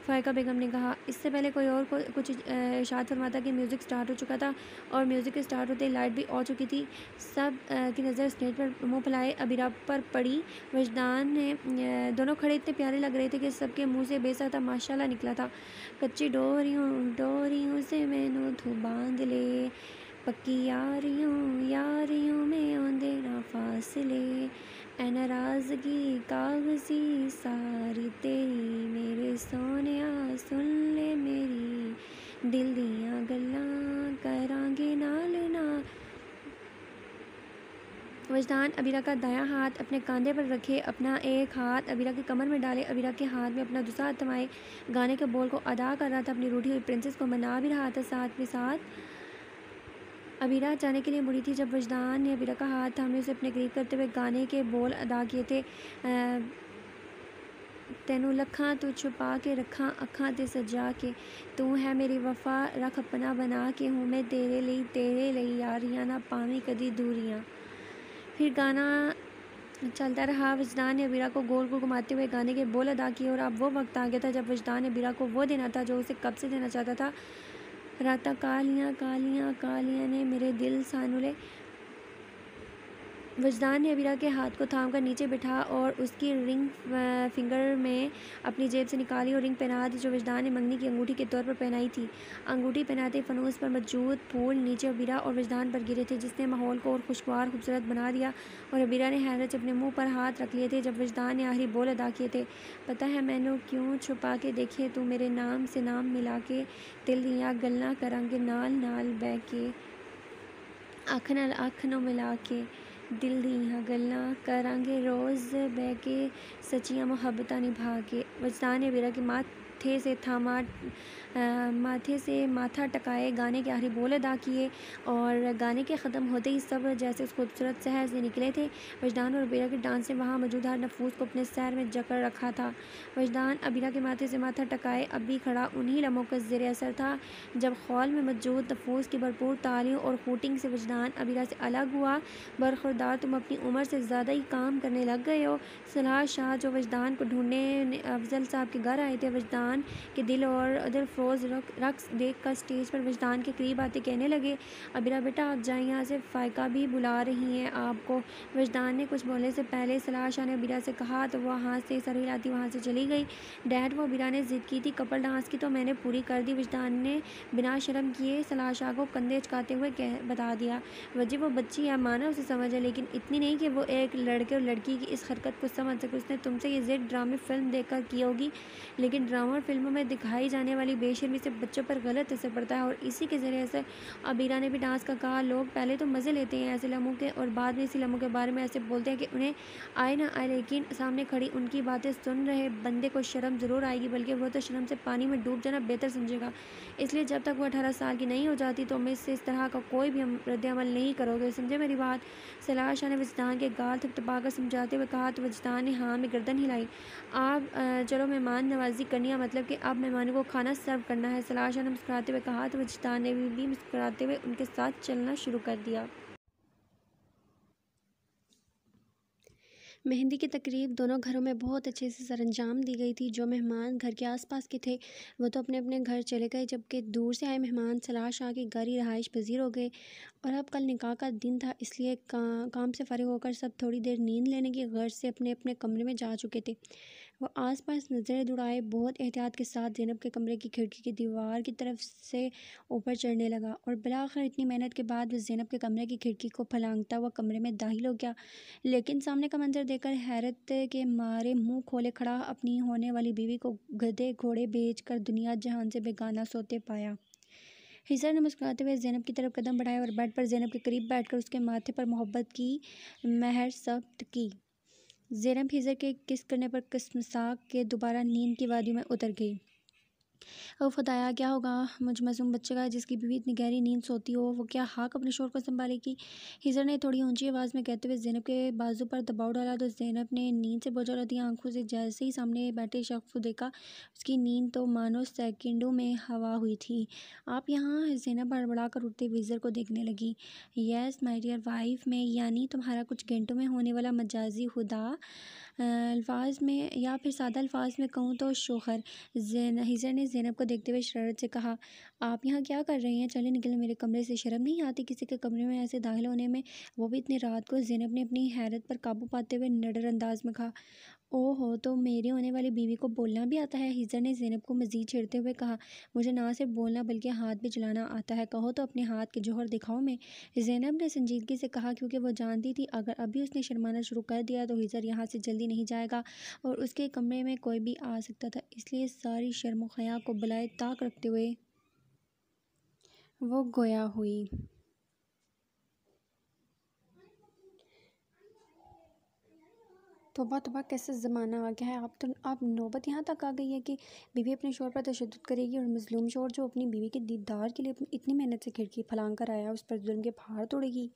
फ़ायका बेगम ने कहा। इससे पहले कोई और को कुछ इरशाद फरमाता कि म्यूज़िक स्टार्ट हो चुका था और म्यूज़िक के स्टार्ट होते ही लाइट भी हो चुकी थी। सब की नज़र स्टेज पर मुंह फैलाए अबीरा पर पड़ी। वजदान ने दोनों खड़े इतने प्यारे लग रहे थे कि सबके मुंह से बेसाख्ता माशाल्लाह निकला था। कच्ची डोरियों से मैनू तू बांध ले, पक्की यारियों में आंदे ना फासले, ऐ नाराज़गी कागज़ी सारी तेरी, मेरे सोनिया सुन ले मेरी, दिल दियां गल्लां करांगे नाल नाल। वजदान अबीरा का दायां हाथ अपने कंधे पर रखे, अपना एक हाथ अबीरा की कमर में डाले, अबीरा के हाथ में अपना दूसरा हाथ थमाए गाने के बोल को अदा कर रहा था। अपनी रूठी हुई प्रिंसेस को मना भी रहा था। साथ में साथ अबीरा जाने के लिए मुड़ी थी जब वजदान ने अबीरा का हाथ थामे उसे अपने करीब करते हुए गाने के बोल अदा किए थे। तेनू लखां तू छुपा के रखा अखां ते सजा के, तू है मेरी वफा रख अपना बना के, हूँ मैं तेरे लिए यारियां ना पावी कदी दूरियां। फिर गाना चलता रहा। वजदान ने अबीरा को गोल गोल घुमाते हुए गाने के बोल अदा किए और अब वो वक्त आ गया था जब वजदान ने अबीरा को वो देना था जो उसे कब से देना चाहता था। राता कालियां कालियां कालियां ने मेरे दिल सानुले। वजदान ने अबीरा के हाथ को थाम कर नीचे बिठा और उसकी रिंग फिंगर में अपनी जेब से निकाली और रिंग पहना दी जो वजदान ने मंगनी की अंगूठी के तौर पर पहनाई थी। अंगूठी पहनाते फनूस पर मौजूद फूल नीचे अबीरा और वजदान पर गिरे थे जिसने माहौल को और खुशगवार खूबसूरत बना दिया। और अबीरा ने हैरत से अपने मुंह पर हाथ रख लिए थे जब वजदान ने आखिरी बोल अदा किए थे। पता है मैनू क्यों छुपा के देखे तू मेरे नाम से नाम मिला के, दिल दियां गल्लां करांगे नाल नाल बह के, अख नाल अख नू मिला के, दिल दियां गल्लां करांगे रोज़ बह के, सच्चियां मुहब्बतां निभा के। वजदान ने अबीरा के माथे से माथा टकाए गाने के आखिरी बोल अदा किए और गाने के ख़त्म होते ही सब जैसे उस खूबसूरत शहर से निकले थे। वजदान और अबीरा के डांस ने वहाँ मौजूद हर नफूस को अपने सैर में जकड़ रखा था। वजदान अबीरा के माथे से माथा टकाए अब भी खड़ा उन्हीं लम्हों का ज़ेर असर था जब खौल में मौजूद नफूस की भरपूर तालियों और हूटिंग से वजदान अबीरा से अलग हुआ। बरखुरदार तुम अपनी उम्र से ज़्यादा ही काम करने लग गए हो। सलाह शाह जो वजदान को ढूंढने अफजल साहब के घर आए थे वजदान के दिल और दिलफ्रोज रक्स देख कर स्टेज पर वजदान के करीब आते कहने लगे, अबीरा बेटा आप जाए यहाँ से, फ़ायका भी बुला रही हैं आपको। वजदान ने कुछ बोलने से पहले सलाह शाह ने अबीरा से कहा तो वह हाथ से सर हिलाती वहाँ से चली गई। डैड वो अबीरा ने ज़िद की थी कपल डांस की तो मैंने पूरी कर दी। वजदान ने बिना शर्म किए सलाह शाह को कंधे चकाते हुए बता दिया। वजह वो बच्ची है, माना उसे समझ है लेकिन इतनी नहीं कि वो एक लड़के और लड़की की इस हरकत को समझ सके। उसने तुमसे ये ज़िद ड्रामे फिल्म देखकर की होगी लेकिन ड्रामा और फिल्मों में दिखाई जाने वाली बेशर्मी से बच्चों पर गलत असर पड़ता है और इसी के ज़रिए से अबीरा ने भी डांस का कहा। लोग पहले तो मज़े लेते हैं ऐसे लम्हों के और बाद में इसी लम्हों के बारे में ऐसे बोलते हैं कि उन्हें आए ना आए, लेकिन सामने खड़ी उनकी बातें सुन रहे बंदे को शर्म ज़रूर आएगी बल्कि वो तो शर्म से पानी में डूब जाना बेहतर समझेगा। इसलिए जब तक वो 18 साल की नहीं हो जाती तो मैं इससे इस तरह का कोई भी रद्द-ए-अमल नहीं करोगे, समझे मेरी बात। सलाह शाह ने वजदान के गाल थपथपाकर समझाते हुए कहा तो वजदान ने हाँ में गर्दन हिलाई। आप चलो मेहमान नवाजी करनी है, मतलब कि अब मेहमानों को खाना सर्व करना है। सलाह शाह ने मुस्कुराते हुए कहा तो वजदान ने भी मुस्कुराते हुए उनके साथ चलना शुरू कर दिया। मेहंदी की तकरीब दोनों घरों में बहुत अच्छे से सरअंजाम दी गई थी। जो मेहमान घर के आसपास के थे वो तो अपने अपने घर चले गए जबकि दूर से आए मेहमान सलाह शाह के घर ही रहाइश पजीर हो गए। और अब कल निकाह का दिन था इसलिए काम से फ़ारिग होकर सब थोड़ी देर नींद लेने की गर्ज से अपने अपने कमरे में जा चुके थे। वो आसपास नज़रें दौड़ाए बहुत एहतियात के साथ ज़ैनब के कमरे की खिड़की की दीवार की तरफ से ऊपर चढ़ने लगा और बिलाखिर इतनी मेहनत के बाद वो ज़ैनब के कमरे की खिड़की को फलांगता हुआ कमरे में दाखिल हो गया। लेकिन सामने का मंजर देखकर हैरत के मारे मुंह खोले खड़ा अपनी होने वाली बीवी को गधे घोड़े बेच कर दुनिया जहान से बेगाना सोते पाया। हिजर ने मुस्कुराते हुए ज़ैनब की तरफ कदम बढ़ाए और बेड पर ज़ैनब के करीब बैठकर उसके माथे पर मोहब्बत की महर सब्त की। ज़ैनब हिजर के किस करने पर किस्मसाक के दोबारा नींद की वादियों में उतर गई। ओ खुदाया, क्या होगा मुझ मासूम बच्चे का जिसकी बीवी इतनी गहरी नींद सोती हो? वो क्या हाक अपने शोर को संभालेगी? हिजर ने थोड़ी ऊंची आवाज़ में कहते हुए ज़ैनब के बाजू पर दबाव डाला तो ज़ैनब ने नींद से बोझल होती आंखों से जैसे ही सामने बैठे शख्स को देखा, उसकी नींद तो मानो सेकंडों में हवा हुई थी। आप यहाँ? ज़ैनब बड़बड़ा कर उठते हुए हिजर को देखने लगी। यस माय डियर वाइफ, में यानी तुम्हारा कुछ घंटों में होने वाला मजाजी खुदा, अल्फाज में या फिर सादा अल्फाज में कहूँ तो शोहर। हिजर ने ज़ैनब को देखते हुए शरारत से कहा, आप यहाँ क्या कर रही हैं? चले निकले मेरे कमरे से। शर्म नहीं आती किसी के कमरे में ऐसे दाखिल होने में, वो भी इतनी रात को? ज़ैनब ने अपनी हैरत पर काबू पाते हुए निडर अंदाज में कहा। ओहो, तो मेरी होने वाली बीवी को बोलना भी आता है? हिजर ने ज़ैनब को मज़ीद छेड़ते हुए कहा, मुझे ना सिर्फ बोलना बल्कि हाथ भी चलाना आता है। कहो तो अपने हाथ के जौहर दिखाओ मैं। ज़ैनब ने संजीदगी से कहा, क्योंकि वो जानती थी अगर अभी उसने शर्माना शुरू कर दिया तो हिजर यहाँ से जल्दी नहीं जाएगा और उसके कमरे में कोई भी आ सकता था। इसलिए सारी शर्म खया को बलाए ताक रखते हुए वो गोया हुई। तौबा तौबा, कैसा ज़माना आ गया है। अब नौबत यहाँ तक आ गई है कि बीवी अपने शौहर पर तशद्दुद करेगी और मज़लूम शौहर जो अपनी बीवी के दीदार के लिए इतनी मेहनत से खिड़की फलांग कर आया उस पर जुल्म के पहाड़ तोड़ेगी।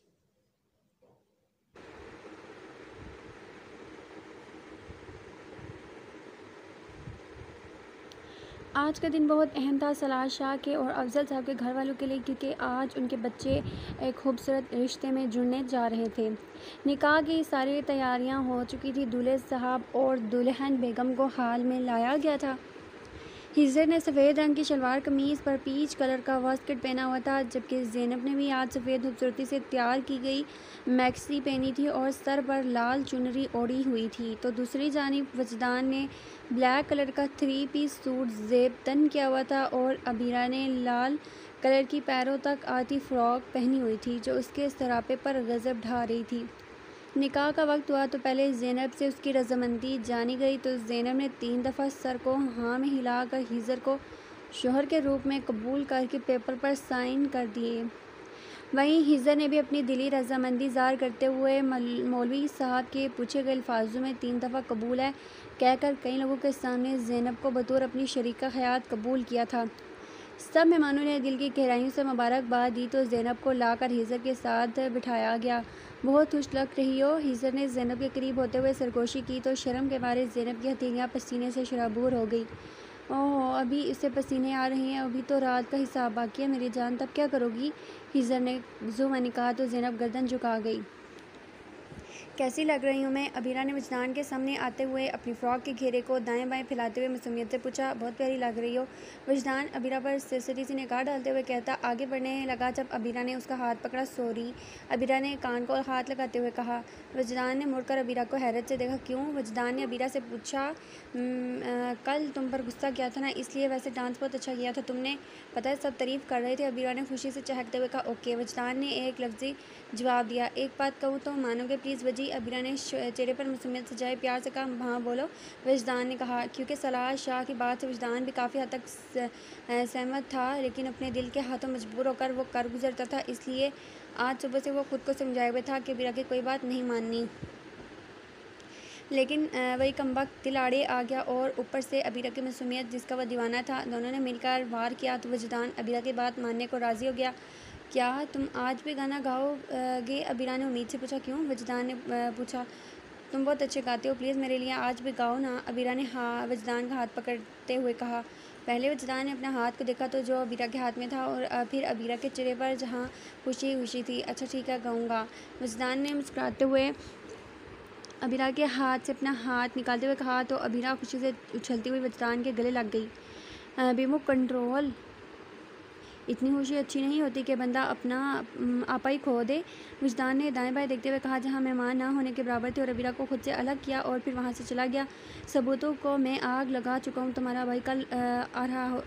आज का दिन बहुत अहम था सलाह शाह के और अफजल साहब के घर वालों के लिए, क्योंकि आज उनके बच्चे एक खूबसूरत रिश्ते में जुड़ने जा रहे थे। निकाह की सारी तैयारियां हो चुकी थी। दूल्हे साहब और दुल्हन बेगम को हाल में लाया गया था। हिजर ने सफ़ेद रंग की शलवार कमीज़ पर पीच कलर का वास्कट पहना हुआ था, जबकि ज़ैनब ने भी आज सफ़ेद खूबसूरती से तैयार की गई मैक्सी पहनी थी और सर पर लाल चुनरी ओढ़ी हुई थी। तो दूसरी जानिब वजदान ने ब्लैक कलर का 3 पीस सूट ज़ेब तन किया हुआ था और अबीरा ने लाल कलर की पैरों तक आती फ़्रॉक पहनी हुई थी जो उसके सरापे पर गज़ब ढा रही थी। निकाह का वक्त हुआ तो पहले ज़ैनब से उसकी रजामंदी जानी गई, तो ज़ैनब ने 3 दफ़ा सर को हाँ में हिलाकर हिजर को शौहर के रूप में कबूल करके पेपर पर साइन कर दिए। वहीं हिजर ने भी अपनी दिली रजामंदी ज़ाहिर करते हुए मौलवी साहब के पूछे गए अल्फाजों में 3 दफ़ा कबूल है कहकर कई लोगों के सामने ज़ैनब को बतौर अपनी शरीका हयात कबूल किया था। सब मेहमानों ने दिल की गहराइयों से मुबारकबाद दी तो ज़ैनब को लाकर हिजर के साथ बिठाया गया। बहुत खुश लग रही हो? हिजर ने ज़ैनब के करीब होते हुए सरगोशी की तो शर्म के मारे ज़ैनब की हथेलियाँ पसीने से शराबूर हो गई। ओह, अभी इससे पसीने आ रहे हैं, अभी तो रात का हिसाब बाकी है मेरी जान, तब क्या करोगी? हिजर ने जुम्मन कहा तो ज़ैनब गर्दन झुका गई। कैसी लग रही हूँ मैं? अबीरा ने वजदान के सामने आते हुए अपनी फ़्रॉक के घेरे को दाएं बाएं फैलाते हुए मासूमियत से पूछा। बहुत प्यारी लग रही हो। वजदान अबीरा पर सिरसरी सी निगाह डालते हुए कहता आगे बढ़ने लगा जब अबीरा ने उसका हाथ पकड़ा। सॉरी, अबीरा ने कान को हाथ लगाते हुए कहा। वजदान ने मुड़कर अबीरा को हैरत से देखा। क्यों? वजदान ने अबीरा से पूछा। कल तुम पर गुस्सा किया था ना, इसलिए। वैसे डांस बहुत अच्छा किया था तुमने, पता है सब तारीफ़ कर रहे थे। अबीरा ने खुशी से चहकते हुए कहा ओके। वजदान ने एक लफ्ज़ी जवाब दिया। एक बात कहूँ तो मानोगे प्लीज़ वजी? अबीरा ने चेहरे पर मासूमियत सजाए प्यार से कहा। हाँ बोलो, वजदान ने कहा। क्योंकि सलाह शाह की बात से वजदान भी काफ़ी हद तक सहमत था, लेकिन अपने दिल के हाथों मजबूर होकर वो कर गुजरता था। इसलिए आज सुबह से वो खुद को समझाए हुए था कि अबीरा की कोई बात नहीं माननी, लेकिन वही कमबख्त दिल आड़े आ गया और ऊपर से अबीरा की मासूमियत जिसका वह दीवाना था। दोनों ने मिलकर वार किया तो वजदान अबीरा की बात मानने को राज़ी हो गया। क्या तुम आज भी गाना गाओगे? अबीरा ने उम्मीद से पूछा। क्यों? वजदान ने पूछा। तुम बहुत अच्छे गाते हो, प्लीज़ मेरे लिए आज भी गाओ ना। अबीरा ने हाँ वजदान का हाथ पकड़ते हुए कहा। पहले वजदान ने अपने हाथ को देखा तो जो अबीरा के हाथ में था और फिर अबीरा के चेहरे पर जहाँ खुशी खुशी थी। अच्छा ठीक है, गाऊँगा। वजदान ने मुस्कुराते हुए अबीरा के हाथ से अपना हाथ निकालते हुए कहा तो अबीरा खुशी से उछलती हुई वजदान के गले लग गई। बेमुख कंट्रोल, इतनी खुशी अच्छी नहीं होती कि बंदा अपना आपा ही खो दे। वजदान ने दाएं बाएं देखते हुए कहा। जहाँ मेहमान ना होने के बराबर थे और अबीरा को खुद से अलग किया और फिर वहाँ से चला गया। सबूतों को मैं आग लगा चुका हूँ। तुम्हारा भाई कल आ रहा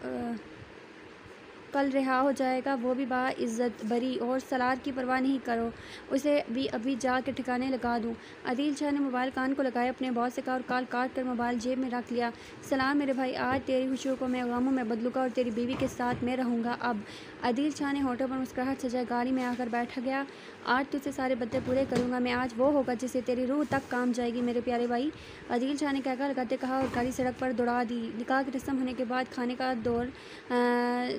कल रिहा हो जाएगा, वो भी बाइज़्ज़त बरी, और सलाद की परवाह नहीं करो, उसे भी अभी जा के ठिकाने लगा दूँ। आदिल शाह ने मोबाइल कान को लगाया, अपने बॉस से कहा और कॉल काट कर मोबाइल जेब में रख लिया। सलाम मेरे भाई, आज तेरी खुशियों को मैं गमों में बदलूँगा और तेरी बीवी के साथ मैं रहूँगा अब। आदिल शाह ने होठों पर मुस्कुराहट सजाए गाड़ी में आकर बैठ गया। आज तुझसे सारे बदले पूरे करूँगा मैं, आज वो होगा जिससे तेरी रूह तक काम जाएगी मेरे प्यारे भाई, आदिल शाह ने कहकर लगाते कहा और गाड़ी सड़क पर दौड़ा दी। निकाह की रस्म होने के बाद खाने का दौर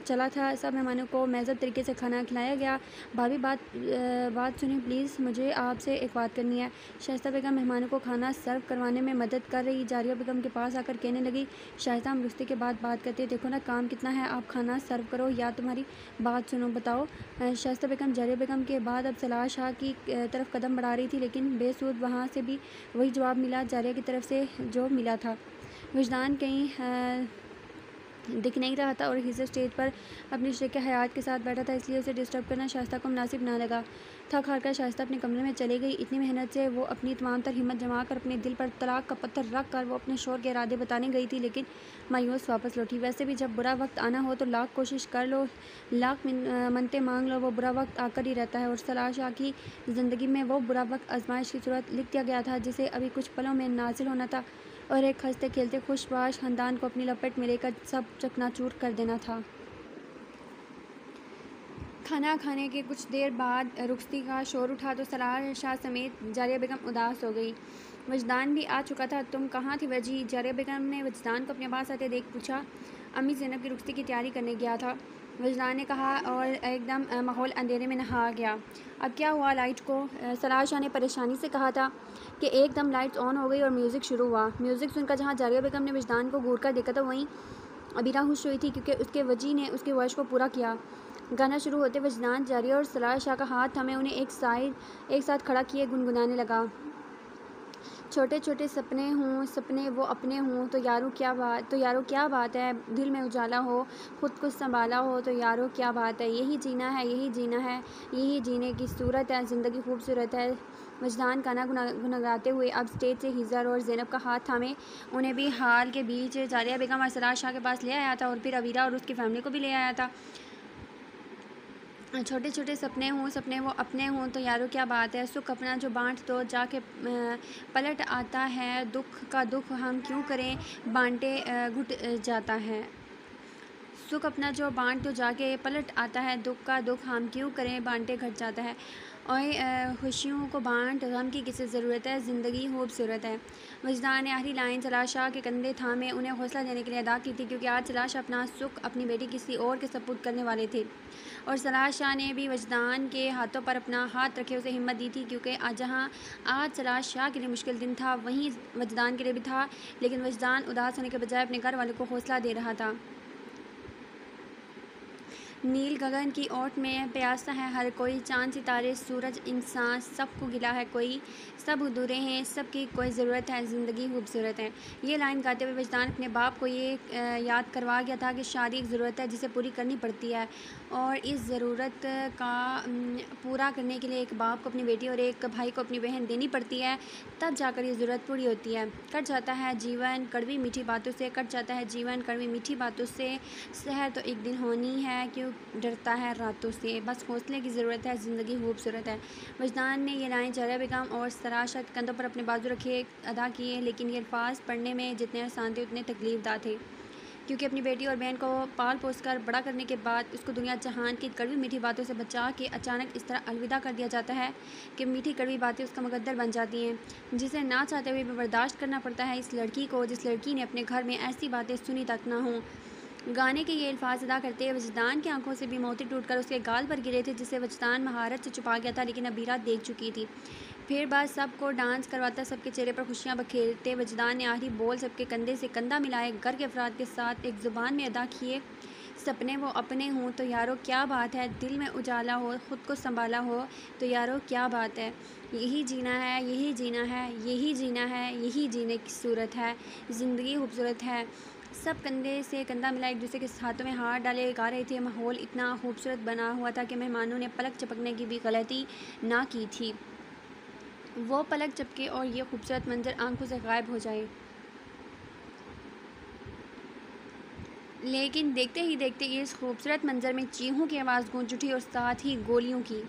चला था। सब मेहमानों को महज़ब तरीके से खाना खिलाया गया। भाभी बात सुनिए प्लीज़, मुझे आपसे एक बात करनी है। शाइस्ता बेगम मेहमानों को खाना सर्व करवाने में मदद कर रही जारिया बेगम के पास आकर कहने लगी, शाइस्ता हम रुश्ते के बाद बात करते हैं, देखो ना काम कितना है, आप खाना सर्व करो या तुम्हारी बात सुनो, बताओ। शाइस्ता बेगम जारिया बेगम के बाद अब सलाह शाह की तरफ कदम बढ़ा रही थी, लेकिन बेसूद वहाँ से भी वही जवाब मिला जारिया की तरफ से जो मिला था। विजदान कहीं दिख नहीं रहा था और हिस्से स्टेज पर अपनी शरीक हयात के साथ बैठा था, इसलिए उसे डिस्टर्ब करना शाइस्ता को मुनासिब ना लगा। थक हार कर शाइस्ता अपने कमरे में चली गई। इतनी मेहनत से वो अपनी तमाम तर हिम्मत जमा कर अपने दिल पर तलाक का पत्थर रख कर वो अपने शोर के इरादे बताने गई थी, लेकिन मायूस वापस लौटी। वैसे भी जब बुरा वक्त आना हो तो लाख कोशिश कर लो, लाख मनते मांग लो, वो बुरा वक्त आकर ही रहता है। और सलाह शाह की ज़िंदगी में वो बुरा वक्त आजमाइश की सूरत लिख दिया गया था, जिसे अभी कुछ पलों में नाजिल होना था और एक हंसते खेलते खुशबाश खानदान को अपनी लपेट में लेकर सब चकनाचूर कर देना था। खाना खाने के कुछ देर बाद रुखसती का शोर उठा तो सलाह शाह समेत जारिया बेगम उदास हो गई। वजदान भी आ चुका था। तुम कहाँ थी वजी? जारिया बेगम ने वजदान को अपने पास आते देख पूछा। अम्मी ज़ैनब की रुखसती की तैयारी करने गया था, वजदान ने कहा और एकदम माहौल अंधेरे में नहा गया। अब क्या हुआ लाइट को? सलाह शाह ने परेशानी से कहा था कि एकदम लाइट्स ऑन हो गई और म्यूज़िक शुरू हुआ। म्यूज़िक सुनकर जहाँ जारिया बेगम ने वजदान को घूर कर देखा था, वहीं अबीरा खुश हुई थी क्योंकि उसके वजी ने उसकी ख्वाहिश को पूरा किया। गाना शुरू होते वजदान जारिया और सलाह शाह का हाथ थामे उन्हें एक साथ खड़ा किए गुनगुनाने लगा। छोटे छोटे सपने हों, सपने वो अपने हों, तो यारों क्या बात है, दिल में उजाला हो, खुद को संभाला हो, तो यारों क्या बात है, यही जीना है, यही जीना है, यही जीने की सूरत है, ज़िंदगी खूबसूरत है। वजदान गाना गुनगुनाते हुए अब स्टेज से हिज़र और ज़ैनब का हाथ थामे उन्हें भी हाल के बीच जारिया बेगम और सलाह शाह के पास ले आया था और फिर अबीरा और उसकी फैमिली को भी ले आया था। छोटे छोटे सपने हों, सपने वो अपने हों, तो यारों क्या बात है, सुख अपना जो बांट दो जाके पलट आता है, दुख का दुख हम क्यों करें बांटे घुट जाता है। सुख अपना जो बांट दो जाके पलट आता है, दुख का दुख हम क्यों करें बांटे घट जाता है। और खुशियों को बांट गम की किसी ज़रूरत है, ज़िंदगी खूबसूरत है। वजदान ने आखिरी लाइन सलाह शाह के कंधे थामे उन्हें हौसला देने के लिए अदा की थी, क्योंकि आज सलाह शाह अपना सुख अपनी बेटी किसी और के सपुर्द करने वाले थे। और सलाह शाह ने भी वजदान के हाथों पर अपना हाथ रखे उसे हिम्मत दी थी, क्योंकि आज सलाह शाह के लिए मुश्किल दिन था, वहीं वजदान के लिए भी था, लेकिन वजदान उदास होने के बजाय अपने घर वालों को हौसला दे रहा था। नील गगन की ओट में प्यासा है हर कोई, चांद सितारे सूरज इंसान सबको गिला है कोई, सब अधूरे हैं सबकी कोई ज़रूरत है, ज़िंदगी खूबसूरत है। ये लाइन गाते हुए वजदान अपने बाप को ये याद करवा गया था कि शादी एक ज़रूरत है जिसे पूरी करनी पड़ती है, और इस ज़रूरत का पूरा करने के लिए एक बाप को अपनी बेटी और एक भाई को अपनी बहन देनी पड़ती है, तब जाकर ये ज़रूरत पूरी होती है। कट जाता है जीवन कड़वी मीठी बातों से, कट जाता है जीवन कड़वी मीठी बातों से, सहर तो एक दिन होनी है, क्यों डरता है रातों से, बस हौसले की ज़रूरत है, ज़िंदगी खूबसूरत है। वजदान ने ये लाइन जारिया बेगम और सलाह शाह के कंधों पर अपने बाजू रखे अदा किए, लेकिन ये अल्फाज पढ़ने में जितने आसान थे उतने तकलीफ़दा थे, क्योंकि अपनी बेटी और बहन को पाल पोस कर बड़ा करने के बाद उसको दुनिया जहान की कड़वी मीठी बातों से बचा के अचानक इस तरह अलविदा कर दिया जाता है कि मीठी कड़वी बातें उसका मुकद्दर बन जाती हैं, जिसे ना चाहते हुए भी बर्दाश्त करना पड़ता है इस लड़की को, जिस लड़की ने अपने घर में ऐसी बातें सुनी तक ना हों। गाने के ये अल्फाज अदा करते हुए वजदान की आंखों से भी मोती टूटकर उसके गाल पर गिरे थे, जिसे वजदान महारत से छुपा गया था, लेकिन अबीरा देख चुकी थी। फिर बाद सबको डांस करवाता, सबके चेहरे पर खुशियां बखेरते वजदान ने आखिरी बोल सबके कंधे से कंधा मिलाए घर के अफराद के साथ एक ज़ुबान में अदा किए। सपने वो अपने हों, तो यारों क्या बात है, दिल में उजाला हो, ख़ुद को संभाला हो, तो यारों क्या बात है, यही जीना है, यही जीना है, यही जीना है, यही जीने की सूरत है, ज़िंदगी खूबसूरत है। सब कंधे से कंधा मिला एक दूसरे के हाथों में हाथ डाले गा रहे थे। माहौल इतना खूबसूरत बना हुआ था कि मेहमानों ने पलक झपकने की भी गलती ना की थी। वो पलक झपके और ये खूबसूरत मंजर आंखों से गायब हो जाए। लेकिन देखते ही देखते इस खूबसूरत मंजर में चीहों की आवाज़ गूंज उठी और साथ ही गोलियों की।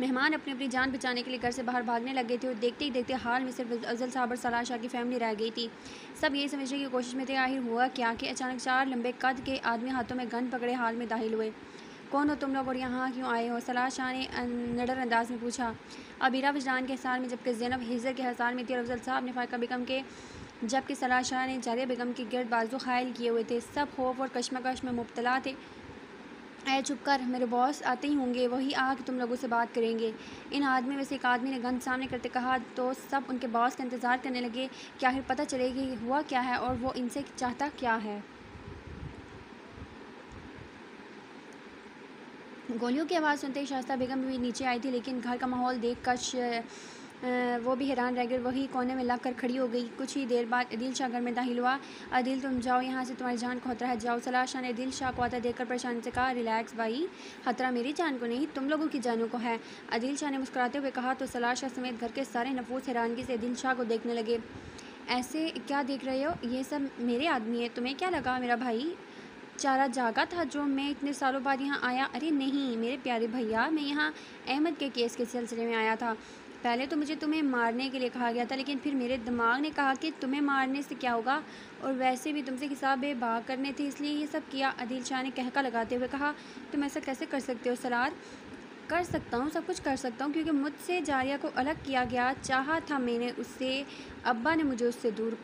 मेहमान अपनी अपनी जान बचाने के लिए घर से बाहर भागने लग गए थे और देखते ही देखते हाल में सिर्फ अफजल साहब और सलाह शाह की फैमिली रह गई थी। सब यही समझने की कोशिश में थे आखिर हुआ क्या कि अचानक 4 लंबे कद के आदमी हाथों में गन पकड़े हाल में दाखिल हुए। कौन हो तुम लोग और यहाँ क्यों आए हो? सलाह शाह ने निडर अंदाज में पूछा। अबीरा वजदान के हिसार में जबकि ज़ैनब हिजर के हिसार में थी और अफजल साहब ने फायका बेगम के जबकि सलाह शाह ने जारिया बेगम के गिरद बाजू खायल किए हुए थे। सब खौफ और कश्मकश में मुब्तला थे। ऐ चुप कर, मेरे बॉस आते ही होंगे, वही आके तुम लोगों से बात करेंगे। इन आदमी में से एक आदमी ने गन सामने करते कहा तो सब उनके बॉस का इंतज़ार करने लगे कि आखिर पता चले कि हुआ क्या है और वो इनसे चाहता क्या है। गोलियों की आवाज़ सुनते ही शाइस्ता बेगम भी नीचे आई थी, लेकिन घर का माहौल देखकर वो भी हैरान रह गई। वही कोने में लग कर खड़ी हो गई। कुछ ही देर बाद अदील शाह घर में दाखिल हुआ। अदील तुम जाओ यहाँ से, तुम्हारी जान को खतरा है, जाओ। सलाह शाह ने अदील शाह को आता देखकर परेशानी से कहा, रिलैक्स भाई, खतरा मेरी जान को नहीं तुम लोगों की जानों को है। अदील शाह ने मुस्कुराते हुए कहा तो सलाह शाह समेत घर के सारे नफूस हैरानगी से अदील शाह को देखने लगे। ऐसे क्या देख रहे हो? ये सब मेरे आदमी है, तुम्हें क्या लगा मेरा भाई चारा जागा था जो मैं इतने सालों बाद यहाँ आया? अरे नहीं मेरे प्यारे भैया, मैं यहाँ अहमद के केस के सिलसिले में आया था। पहले तो मुझे तुम्हें मारने के लिए कहा गया था, लेकिन फिर मेरे दिमाग ने कहा कि तुम्हें मारने से क्या होगा, और वैसे भी तुमसे हिसाब बेबाक करने थे, इसलिए ये सब किया। अदील शाह ने कहका लगाते हुए कहा, तुम ऐसा कैसे कर सकते हो सलार? कर सकता हूँ, सब कुछ कर सकता हूँ, क्योंकि मुझसे जारिया को अलग किया गया। चाहा था मैंने उससे, अब्बा ने मुझे उससे दूर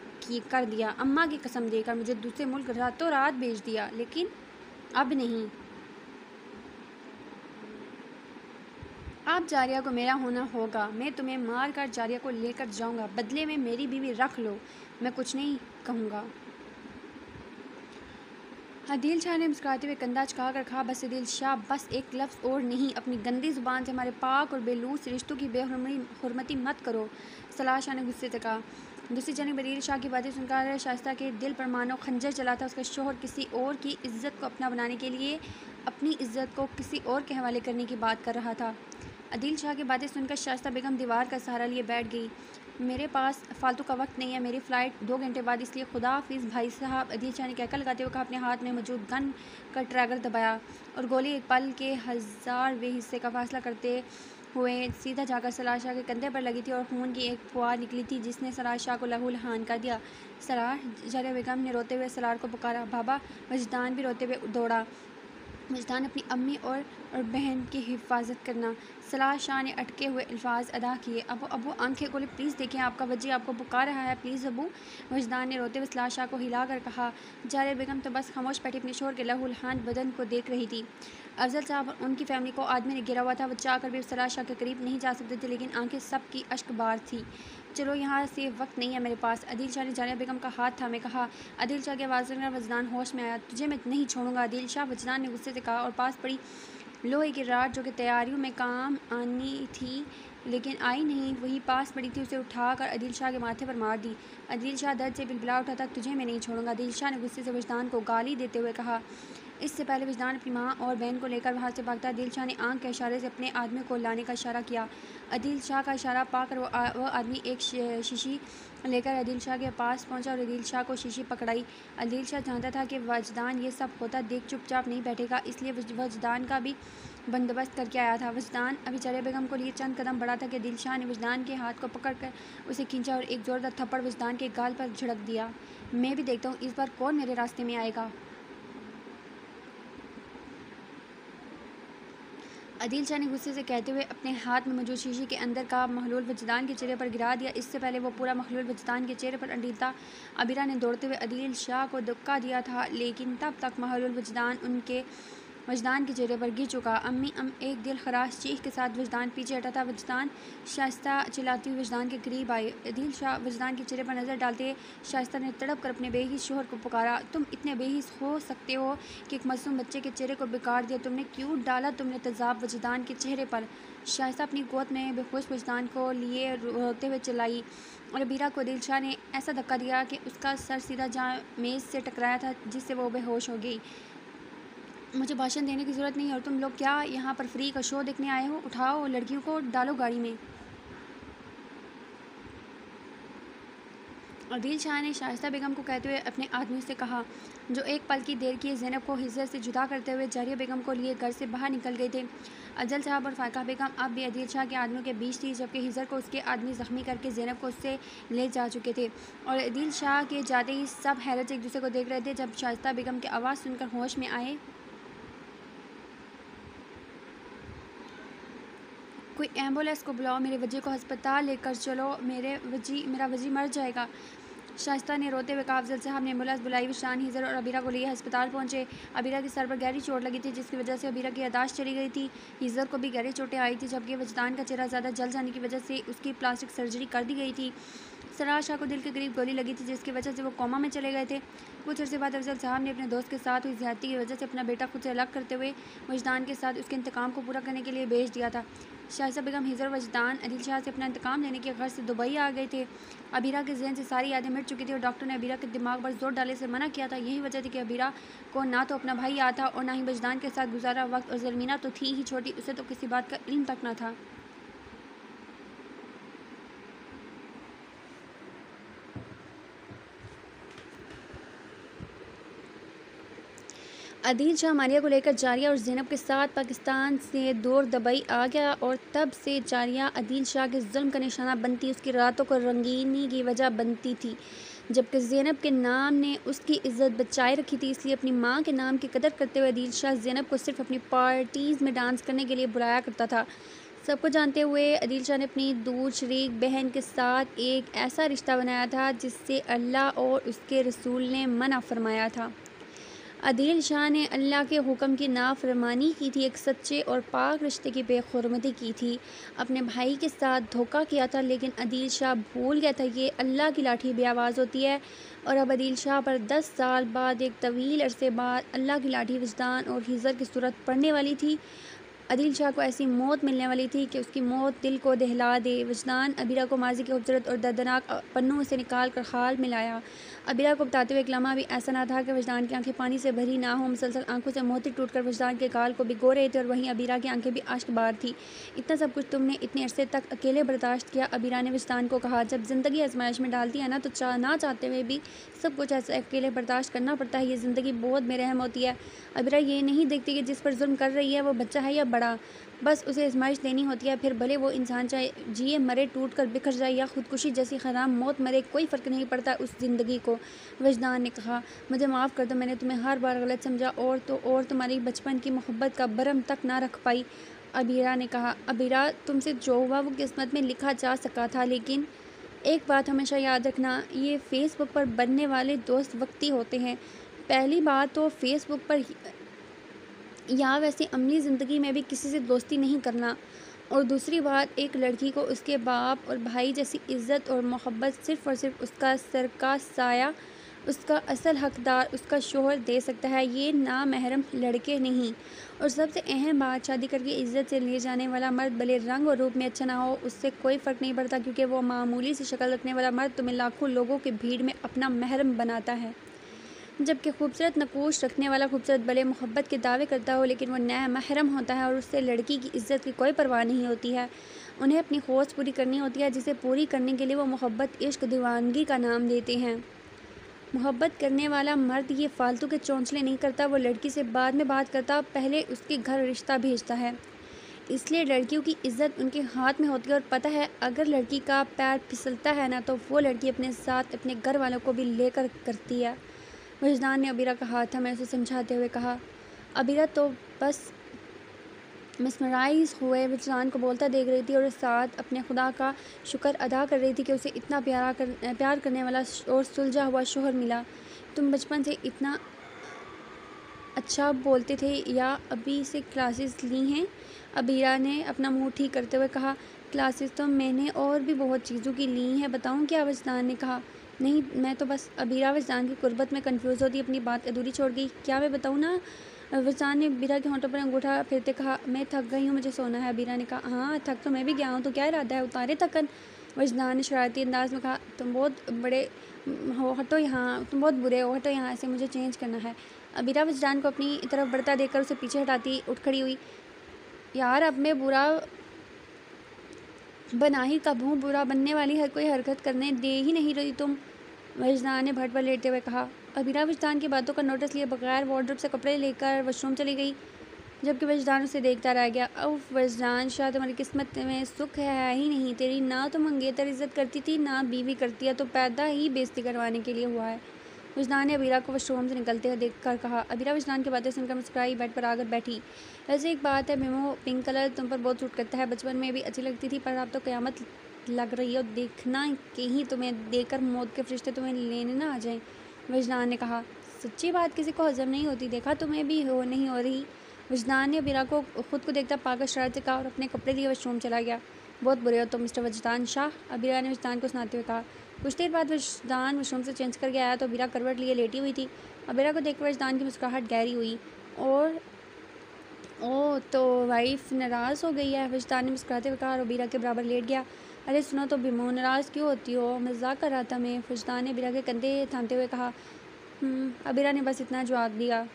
कर दिया। अम्मा की कसम देकर मुझे दूसरे मुल्क रातों रात भेज दिया, लेकिन अब नहीं। अब जारिया को मेरा होना होगा। मैं तुम्हें मार कर जारिया को लेकर जाऊंगा, बदले में मेरी बीवी रख लो, मैं कुछ नहीं कहूँगा। अदील शाह ने मुस्कुराते हुए कंधा झुकाकर कहा, बस अदील शाह, बस एक लफ्ज़ और नहीं, अपनी गंदी ज़ुबान से हमारे पाक और बेलूस रिश्तों की बेहुरमती मत करो। सलाह शाह ने गुस्से से कहा। दूसरी जानिब अदील शाह की बातें सुनकर शाइस्ता के दिल पर मानो खंजर चला था। उसका शोहर किसी और की इज्जत को अपना बनाने के लिए अपनी इज्जत को किसी और के हवाले करने की बात कर रहा था। अदील शाह की बातें सुनकर शाइस्ता बेगम दीवार का सहारा लिए बैठ गई। मेरे पास फालतू का वक्त नहीं है, मेरी फ़्लाइट 2 घंटे बाद, इसलिए खुदा हाफिज़ भाई साहब। अदील शाह ने कहकर लगाते हुए कहा, अपने हाथ में मौजूद गन का ट्रैगर दबाया और गोली एक पल के 1000वें हिस्से का फासला करते हुए सीधा जाकर सलाह शाह के कंधे पर लगी थी और खून की एक फुहार निकली थी जिसने सलाह शाह को लहूलुहान कर दिया। सलार, जारिया बेगम ने रोते हुए सलार को पुकारा। बाबा वजदान भी रोते हुए दौड़ा। वजदान, अपनी अम्मी और बहन की हिफाजत करना। सलाह शाह ने अटके हुए अल्फाज अदा किए। अबू अबू आंखें खोले, प्लीज़ देखें, आपका वजी आपको पुकार रहा है, प्लीज़ अबू। वजदान ने रोते हुए सलाह शाह को हिलाकर कहा। जारिया बेगम तो बस खामोश बैठी अपने शोहर के लहूलुहान बदन को देख रही थी। अफजल साहब और उनकी फैमिली को आदमी ने गिरा हुआ था। वो चाहकर भी सलाह शाह के करीब नहीं जा सकते थे, लेकिन आंखें सब की अश्कबार थी। चलो यहाँ से, वक्त नहीं है मेरे पास। अदील शाह ने जारिया बेगम का हाथ थामे कहा। अदील शाह की आवाज़ सुनकर वजदान होश में आया। तुझे मैं नहीं छोड़ूंगा अदील शाह, वजदान ने गुस्से से कहा और पास पड़ी लोहे की राड जो कि तैयारियों में काम आनी थी लेकिन आई नहीं, वही पास पड़ी थी, उसे उठाकर अदील शाह के माथे पर मार दी। अदील शाह दर्द से बिलबिला उठा था। तुझे मैं नहीं छोड़ूंगा, अदील शाह ने गुस्से से वजदान को गाली देते हुए कहा। इससे पहले वजदान अपनी माँ और बहन को लेकर वहाँ से भागता, अदील शाह ने आंख के इशारे से अपने आदमी को लाने का इशारा किया। अदील शाह का इशारा पाकर वह आदमी एक शीशी लेकर अदील शाह के पास पहुंचा और अदील शाह को शीशी पकड़ाई। अदील शाह जानता था कि वजदान ये सब होता देख चुपचाप नहीं बैठेगा, इसलिए वजदान का भी बंदोबस्त करके आया था। वजदान अभी जारिया बेगम को लिए चंद कदम बढ़ा था कि अदील शाह ने वजदान के हाथ को पकड़कर उसे खींचा और एक ज़ोरदार थप्पड़ वजदान के गाल पर झड़क दिया। मैं भी देखता हूँ इस बार कौन मेरे रास्ते में आएगा। अदील शाह ने गुस्से से कहते हुए अपने हाथ में मौजूद शीशी के अंदर का महलूल वजदान के चेहरे पर गिरा दिया। इससे पहले वो पूरा महलूल वजदान के चेहरे पर अंडीलता। अबीरा ने दौड़ते हुए अदील शाह को धक्का दिया था, लेकिन तब तक महलूल वजदान उनके वजदान के चेहरे पर गिर चुका। अम्मी एक दिल खराश चीख के साथ वजदान पीछे हटा था। वजदान शाइस्ता चिल्लाती हुई वजदान के करीब आई। अदील शाह वजदान के चेहरे पर नज़र डालते शाइस्ता ने तड़प कर अपने बेहिस शोहर को पुकारा। तुम इतने बेहिस हो सकते हो कि एक मासूम बच्चे के चेहरे को बिगाड़ दिया? तुमने क्यों डाला तुमने तेज़ाब वजदान के चेहरे पर? शाइस्ता अपनी गोद में बेहोश वजदान को लिए रोते हुए चिल्लाई और अबीरा को अदील शाह ने ऐसा धक्का दिया कि उसका सर सीधा जहाँ मेज़ से टकराया था, जिससे वो बेहोश हो गई। मुझे भाषण देने की ज़रूरत नहीं है, और तुम लोग क्या यहाँ पर फ्री का शो देखने आए हो? उठाओ लड़कियों को, डालो गाड़ी में। अदील शाह ने शाइस्ता बेगम को कहते हुए अपने आदमी से कहा, जो एक पल की देर की ज़ैनब को हिज्र से जुदा करते हुए जारिया बेगम को लिए घर से बाहर निकल गए थे। अफजल साहब और फ़ाक़ा बेगम अब भी अदील शाह के आदमियों के बीच थी, जबकि हिज्र को उसके आदमी ज़ख्मी करके ज़ैनब को उससे ले जा चुके थे। और अदील शाह के जाते ही सब हैरत से एक दूसरे को देख रहे थे। जब शाइस्ता बेगम की आवाज़ सुनकर होश में आए, कोई एम्बुलेंस को बुलाओ, मेरे वजी को हस्पताल लेकर चलो, मेरा वजी मर जाएगा। शाइस्ता ने रोते हुए कहा। अफजल साहब ने एम्बुलेंस बुलाई। विशान, हिजर और अबीरा को लिए अस्पताल पहुंचे। अबीरा के सर पर गहरी चोट लगी थी, जिसकी वजह से अबीरा की यादाश्त चली गई थी। हिजर को भी गहरी चोटें आई थी, जबकि वजदान का चेहरा ज़्यादा जल जाने की वजह से उसकी प्लास्टिक सर्जरी कर दी गई थी। सरार शाह को दिल के करीब गोली लगी थी, जिसकी वजह से वो कोमा में चले गए थे। कुछ अर्से बाद अफजल साहब ने अपने दोस्त के साथ हुई ज़्यादती की वजह से अपना बेटा खुद से अलग करते हुए वजदान के साथ उसके इंतकाम को पूरा करने के लिए भेज दिया था। शाइस्ता बेगम, हिजर, वजदान अदील शाह से अपना इंतकाम लेने के गर्ज से दुबई आ गए थे। अबीरा के जहन से सारी यादें मिट चुकी थी और डॉक्टर ने अबीरा के दिमाग पर जोर डाले से मना किया था। यही वजह थी कि अबीरा को ना तो अपना भाई याद था और ना ही वजदान के साथ गुजारा वक्त। और ज़रमीना तो थी ही छोटी, उसे तो किसी बात का इल्म तक न था। अदील शाह मारिया को लेकर जारिया और ज़ैनब के साथ पाकिस्तान से दूर दुबई आ गया और तब से जारिया अदील शाह के जुल्म का निशाना बनती, उसकी रातों को रंगीनी की वजह बनती थी। जबकि ज़ैनब के नाम ने उसकी इज़्ज़त बचाए रखी थी, इसलिए अपनी माँ के नाम की कदर करते हुए अदील शाह ज़ैनब को सिर्फ अपनी पार्टीज़ में डांस करने के लिए बुलाया करता था। सबको जानते हुए अदील शाह ने अपनी दूर शरीक बहन के साथ एक ऐसा रिश्ता बनाया था जिससे अल्लाह और उसके रसूल ने मना फरमाया था। अदील शाह ने अल्लाह के हुक्म की नाफरमानी की थी, एक सच्चे और पाक रिश्ते की बेखुरमती की थी, अपने भाई के साथ धोखा किया था। लेकिन अदील शाह भूल गया था कि अल्लाह की लाठी बेआवाज़ होती है। और अब अदील शाह पर 10 साल बाद, एक तवील अरसे बाद, अल्लाह की लाठी वजदान और हिजर की सूरत पड़ने वाली थी। अदील शाह को ऐसी मौत मिलने वाली थी कि उसकी मौत दिल को दहला दे। वजदान अबीरा को माजी की खूबसूरत और दर्दनाक पन्नों से निकाल कर हाल मिलाया। अबीरा को बताते हुए एक लम्हा भी ऐसा ना था कि वजदान की आंखें पानी से भरी ना हो। मुसलसल आंखों से मोती टूटकर वजदान के गाल को भिगो रहे थे और वहीं अबीरा की आंखें भी अश्क बार थी। इतना सब कुछ तुमने इतने अरसे तक अकेले बर्दाश्त किया, अबीरा ने वजदान को कहा। जब ज़िंदगी आजमाइश में डालती है ना, तो ना चाहते हुए भी सब कुछ ऐसे अकेले बर्दाश्त करना पड़ता है। ये ज़िंदगी बहुत बेरहम होती है। अबीरा ये नहीं देखती कि जिस पर जुल्म कर रही है वो बच्चा है या बड़ा, बस उसे आजमाइश देनी होती है। फिर भले वो इंसान चाहे जिए मरे, टूट कर बिखर जाए या खुदकुशी जैसी हराम मौत मरे, कोई फ़र्क नहीं पड़ता उस ज़िंदगी को। वजदान ने कहा, मुझे माफ़ कर दो, मैंने तुम्हें हर बार गलत समझा और तुम्हारी बचपन की मोहब्बत का भरम तक ना रख पाई। अबीरा ने कहा, अबीरा, तुमसे जो हुआ वो किस्मत में लिखा जा सका था, लेकिन एक बात हमेशा याद रखना, ये फ़ेसबुक पर बनने वाले दोस्त वक्ती होते हैं। पहली बात तो फ़ेसबुक पर या वैसे अमली ज़िंदगी में भी किसी से दोस्ती नहीं करना, और दूसरी बात, एक लड़की को उसके बाप और भाई जैसी इज़्ज़त और मोहब्बत सिर्फ़ और सिर्फ उसका सर का साया, उसका असल हकदार उसका शोहर दे सकता है, ये नामहरम लड़के नहीं। और सबसे अहम बात, शादी करके इज़्ज़त से लिए जाने वाला मर्द भले रंग और रूप में अच्छा ना हो, उससे कोई फ़र्क नहीं पड़ता, क्योंकि वो मामूली सी शक्ल रखने वाला मर्द तुम्हें लाखों लोगों की भीड़ में अपना महरम बनाता है। जबकि खूबसूरत नकूश रखने वाला खूबसूरत भले मोहब्बत के दावे करता हो, लेकिन वो नामहरम होता है और उससे लड़की की इज़्ज़त की कोई परवाह नहीं होती है। उन्हें अपनी ख्वाहिश पूरी करनी होती है, जिसे पूरी करने के लिए वो मोहब्बत, इश्क, दीवानगी का नाम देते हैं। मोहब्बत करने वाला मर्द ये फालतू के चौंचले नहीं करता, वो लड़की से बाद में बात करता, पहले उसके घर रिश्ता भेजता है। इसलिए लड़कियों की इज़्ज़त उनके हाथ में होती है, और पता है, अगर लड़की का पैर फिसलता है ना, तो वो लड़की अपने साथ अपने घर वालों को भी लेकर करती है। वजदान ने अबीरा का हाथ थामा, उसे समझाते हुए कहा। अबीरा तो बस मिसमराइज़ हुए वजदान को बोलता देख रही थी और साथ अपने खुदा का शुक्र अदा कर रही थी कि उसे इतना प्यार करने वाला और सुलझा हुआ शोहर मिला। तुम बचपन से इतना अच्छा बोलते थे या अभी से क्लासेस ली हैं? अबीरा ने अपना मुंह ठीक करते हुए कहा। क्लासेस तो मैंने और भी बहुत चीज़ों की ली हैं, बताऊं क्या? वजदान ने कहा। नहीं, मैं तो बस। अबीरा वजदान की कुर्बत में कंफ्यूज होती अपनी बात अधूरी छोड़ गई। क्या मैं बताऊं ना? वजदान ने अबीरा के होंठों पर अंगूठा फेरते कहा। मैं थक गई हूँ, मुझे सोना है। अबीरा ने कहा, हाँ थक तो मैं भी गया हूँ, तो क्या इरादा है, उतारे थकन? वजदान ने शरारती अंदाज में कहा, तुम बहुत बड़े हो, हटो यहाँ, तुम बहुत बुरे हो, हटो यहाँ से, मुझे चेंज करना है। अबीरा वजदान को अपनी तरफ बढ़ता देखकर उसे पीछे हटाती उठ खड़ी हुई। यार, अब मैं बुरा बना ही कब हूँ? बुरा बनने वाली हर कोई हरकत करने दे ही नहीं रही तुम। वजदान ने भट पर लेटते हुए कहा। अबीरा वजदान की बातों का नोटिस लिए बगैर वार्डरोब से कपड़े लेकर वॉशरूम चली गई, जबकि वजदान उसे देखता रह गया। उफ वजदान शाह, तुम्हारी किस्मत में सुख है ही नहीं। तेरी ना तो मंगेतर इज्जत करती थी, ना बीवी करती है, तो पैदा ही बेइज्जती करवाने के लिए हुआ है। वजदान ने अबीरा को वॉशरूम से निकलते हुए देखकर कहा। अबीरा वजदान की बातें सुनकर मुस्कुराई, बेड पर आकर बैठी। वैसे एक बात है बिमो, पिंक कलर तुम पर बहुत सूट करता है। बचपन में भी अच्छी लगती थी, पर अब तो क़यामत लग रही है। देखना कहीं तुम्हें देखकर मौत के फरिश्ते तुम्हें लेने ना आ जाएं। वजदान ने कहा। सच्ची बात किसी को हजम नहीं होती, देखा तुम्हें भी नहीं हो रही। वजदान ने अबीरा को खुद को देखता पाकर शरारत से कहा और अपने कपड़े लिए वॉशरूम चला गया। बहुत बुरे हो तुम मिस्टर वजदान शाह, अबीरा ने वजदान को सुनाते हुए कहा। कुछ देर बाद वजदान वॉशरूम से चेंज करके आया तो अबीरा करवट लिए लेटी हुई थी। अबीरा को देखकर वजदान की मुस्कुराहट गहरी हुई। और ओ तो वाइफ नाराज़ हो गई है, वजदान ने मुस्कुराते हुए कहा और अबीरा के बराबर लेट गया। अरे सुनो तो बिमो, नाराज़ क्यों होती हो, मजाक कर रहा था मैं, वजदान ने अबीरा के कंधे थामते हुए कहा। अबीरा ने बस इतना जवाब दिया।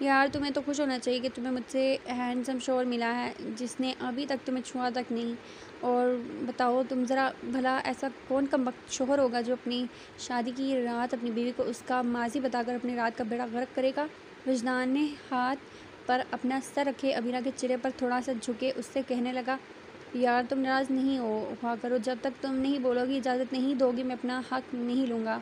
यार तुम्हें तो खुश होना चाहिए कि तुम्हें मुझसे हैंडसम शोहर मिला है जिसने अभी तक तुम्हें छुआ तक नहीं। और बताओ तुम ज़रा भला ऐसा कौन कमबख्त शोहर होगा जो अपनी शादी की रात अपनी बीवी को उसका माजी बताकर अपनी रात का बेड़ा गर्क करेगा। वजदान ने हाथ पर अपना सर रखे अबीरा के चेहरे पर थोड़ा सा झुके उससे कहने लगा। यार तुम नाराज़ नहीं हुआ करो, जब तक तुम नहीं बोलोगी, इजाज़त नहीं दोगी, मैं अपना हक नहीं लूँगा,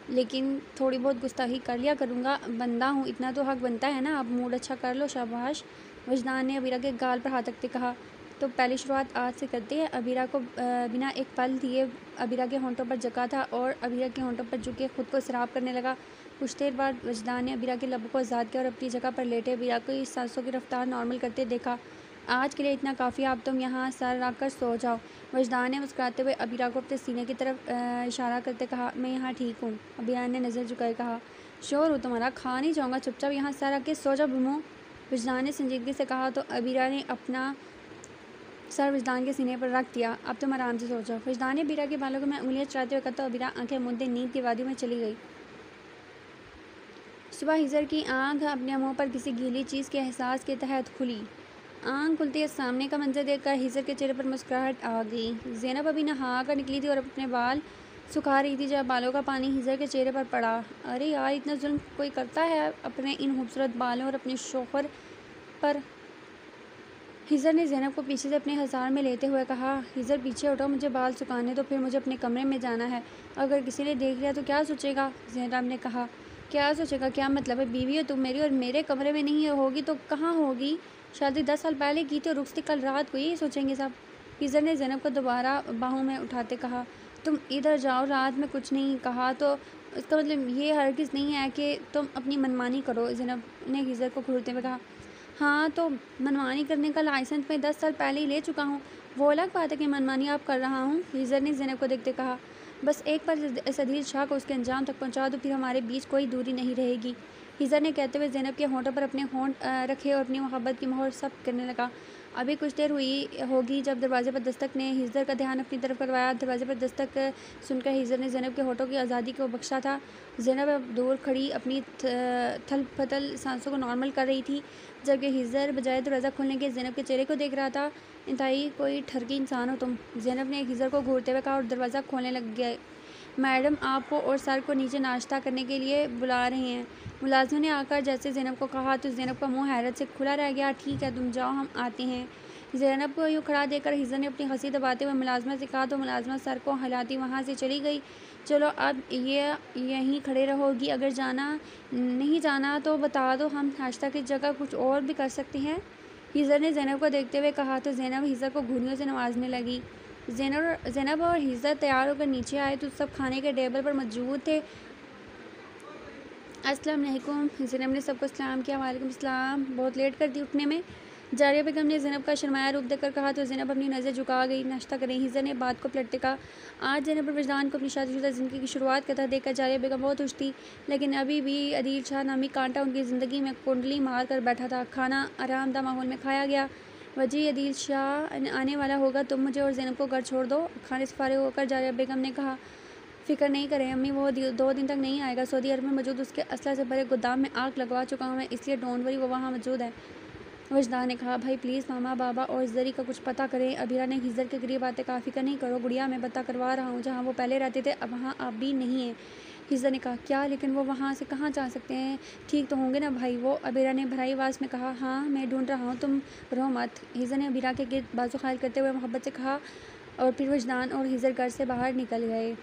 लेकिन थोड़ी बहुत गुस्ताखी कर लिया करूँगा, बंदा हूँ, इतना तो हक बनता है ना। अब मूड अच्छा कर लो, शाबाश। वजदान ने अबीरा के गाल पर हाथ रखते कहा। तो पहली शुरुआत आज से करते हैं। अबीरा को बिना एक पल दिए अबीरा के होंठों पर झुका था और अबीरा के होंठों पर झुके खुद को सराब करने लगा। कुछ देर बाद वजदान ने अबीरा के लबों को आज़ाद किया और अपनी जगह पर लेटे अबीरा को सांसों की रफ्तार नॉर्मल करते देखा। आज के लिए इतना काफ़ी, आप तुम यहाँ सर रख कर सो जाओ। वजदान ने मुस्कुराते हुए अबीरा को अपने सीने की तरफ इशारा करते कहा। मैं यहाँ ठीक हूँ, अबीरा ने नज़र झुकाए कहा। शोर हूँ तुम्हारा, खा नहीं जाऊँगा, चुपचाप यहाँ सर रख के सो जाओ बिमो, वजदान ने संजीदगी से कहा। तो अबीरा ने अपना सर वजदान के सीने पर रख दिया। अब तुम आराम से सो जाओ। वजदान ने अबीरा के बालों को मैं उंगलियाँ चलाते हुए कहा तो अबीरा आंखें मूंदे नींद की वादी में चली गई। सुबह हिजर की आंख अपने मुँह पर किसी गीली चीज़ के एहसास के तहत खुली। आंख खुलते सामने का मंजर देखकर हिजर के चेहरे पर मुस्कुराहट आ गई। ज़ैनब अभी नहा कर निकली थी और अपने बाल सुखा रही थी जब बालों का पानी हिजर के चेहरे पर पड़ा। अरे यार, इतना जुल्म कोई करता है अपने इन खूबसूरत बालों और अपने शौहर पर। हिजर ने ज़ैनब को पीछे से अपने हज़ार में लेते हुए कहा। हिजर पीछे हटो, मुझे बाल सुखाने तो, फिर मुझे अपने कमरे में जाना है। अगर किसी ने देख लिया तो क्या सोचेगा, ज़ैनब ने कहा। क्या सोचेगा, क्या मतलब है, बीवी हो तुम मेरी और मेरे कमरे में नहीं होगी तो कहाँ होगी। शादी 10 साल पहले की तो रुख थी, कल रात को यही सोचेंगे सब। हिजर ने ज़ैनब को दोबारा बाहों में उठाते कहा। तुम इधर जाओ, रात में कुछ नहीं कहा तो इसका मतलब ये हरगिज़ नहीं है कि तुम अपनी मनमानी करो, ज़ैनब ने हिजर को घूरते हुए कहा। हाँ तो मनमानी करने का लाइसेंस मैं 10 साल पहले ही ले चुका हूँ, वो अलग बात है कि मनमानी आप कर रहा हूँ, हिजर ने ज़ैनब को देखते कहा। बस एक बार इस अदील शाह को उसके अंजाम तक पहुँचा दो, फिर हमारे बीच कोई दूरी नहीं रहेगी। हिजर ने कहते हुए ज़ैनब के होंठों पर अपने होंठ रखे और अपनी मोहब्बत की मोहर सब करने लगा। अभी कुछ देर हुई होगी जब दरवाजे पर दस्तक ने हिजर का ध्यान अपनी तरफ करवाया। दरवाजे पर दस्तक सुनकर हिजर ने ज़ैनब के होठों की आज़ादी को बख्शा था। ज़ैनब अब दूर खड़ी अपनी थल पथल सांसों को नॉर्मल कर रही थी, जबकि हिजर बजाय दरवाज़ा खोलने के ज़ैनब के चेहरे को देख रहा था। इंतहाई कोई ठरकी इंसान हो तुम, ज़ैनब ने हिजर को घूरते हुए कहा और दरवाज़ा खोलने लग गया। मैडम आपको और सर को नीचे नाश्ता करने के लिए बुला रहे हैं, मुलाजिम ने आकर जैसे ज़ैनब को कहा तो ज़ैनब का मुंह हैरत से खुला रह गया। ठीक है तुम जाओ, हम आते हैं। ज़ैनब को यूँ खड़ा देखकर हिजर ने अपनी हंसी दबाते हुए मुलाजमा से कहा तो मुलाजमा सर को हिलाती वहाँ से चली गई। चलो अब ये यहीं खड़े रहोगी, अगर नहीं जाना तो बता दो, हम नाश्ता की जगह कुछ और भी कर सकते हैं, हिजर ने ज़ैनब को देखते हुए कहा। तो ज़ैनब हिजर को घूनियों से नवाजने लगी। ज़ैनब और हिजर तैयार होकर नीचे आए तो सब खाने के टेबल पर मौजूद थे। अस्सलाम वालेकुम, ज़ैनब ने सबको सलाम किया। वालेकुम सलाम, बहुत लेट कर दी उठने में, जारिया बेगम ने ज़ैनब का शर्माया रूप देखकर कहा। तो ज़ैनब अपनी नज़र झुका गई। नाश्ता करें, हिजर ने बात को पलटते कहा। आज ज़ैनब और वजदान को अपनी शादीशुदा ज़िंदगी की शुरुआत करता देखकर जारिया बेगम बहुत खुश थी, लेकिन अभी भी अदील शाह नामी कांटा उनकी ज़िंदगी में कुंडली मार कर बैठा था। खाना आरामदा माहौल में खाया गया। वजी अदील शाह आने वाला होगा, तुम मुझे और ज़ैनब को घर छोड़ दो, खाने से फारिग होकर जारिया बेगम ने कहा। फ़िक्र नहीं करें अम्मी, वो 2 दिन तक नहीं आएगा, सऊदी अरब में मौजूद उसके असला से भरे गोदाम में आग लगवा चुका हूँ मैं, इसलिए डोंट वरी, वो वहाँ मौजूद है। वजदान ने कहा। भाई प्लीज़ मामा बाबा और जरी का कुछ पता करें। अबीरा ने हिजर के करीब आते कहा। फ़िक्र नहीं करो गुड़िया, मैं पता करवा रहा हूँ, जहाँ वो पहले रहते थे अब वहाँ अब भी नहीं है। हिज़र ने कहा, क्या? लेकिन वो वहाँ से कहाँ जा सकते हैं? ठीक तो होंगे ना भाई वो? अबीरा ने भराई आवाज़ में कहा, हाँ मैं ढूंढ रहा हूँ, तुम रो मत। हिज़र ने अबीरा के गिर्द बाजू खायल करते हुए मोहब्बत से कहा और फिर वजदान और हिज़र घर से बाहर निकल गए।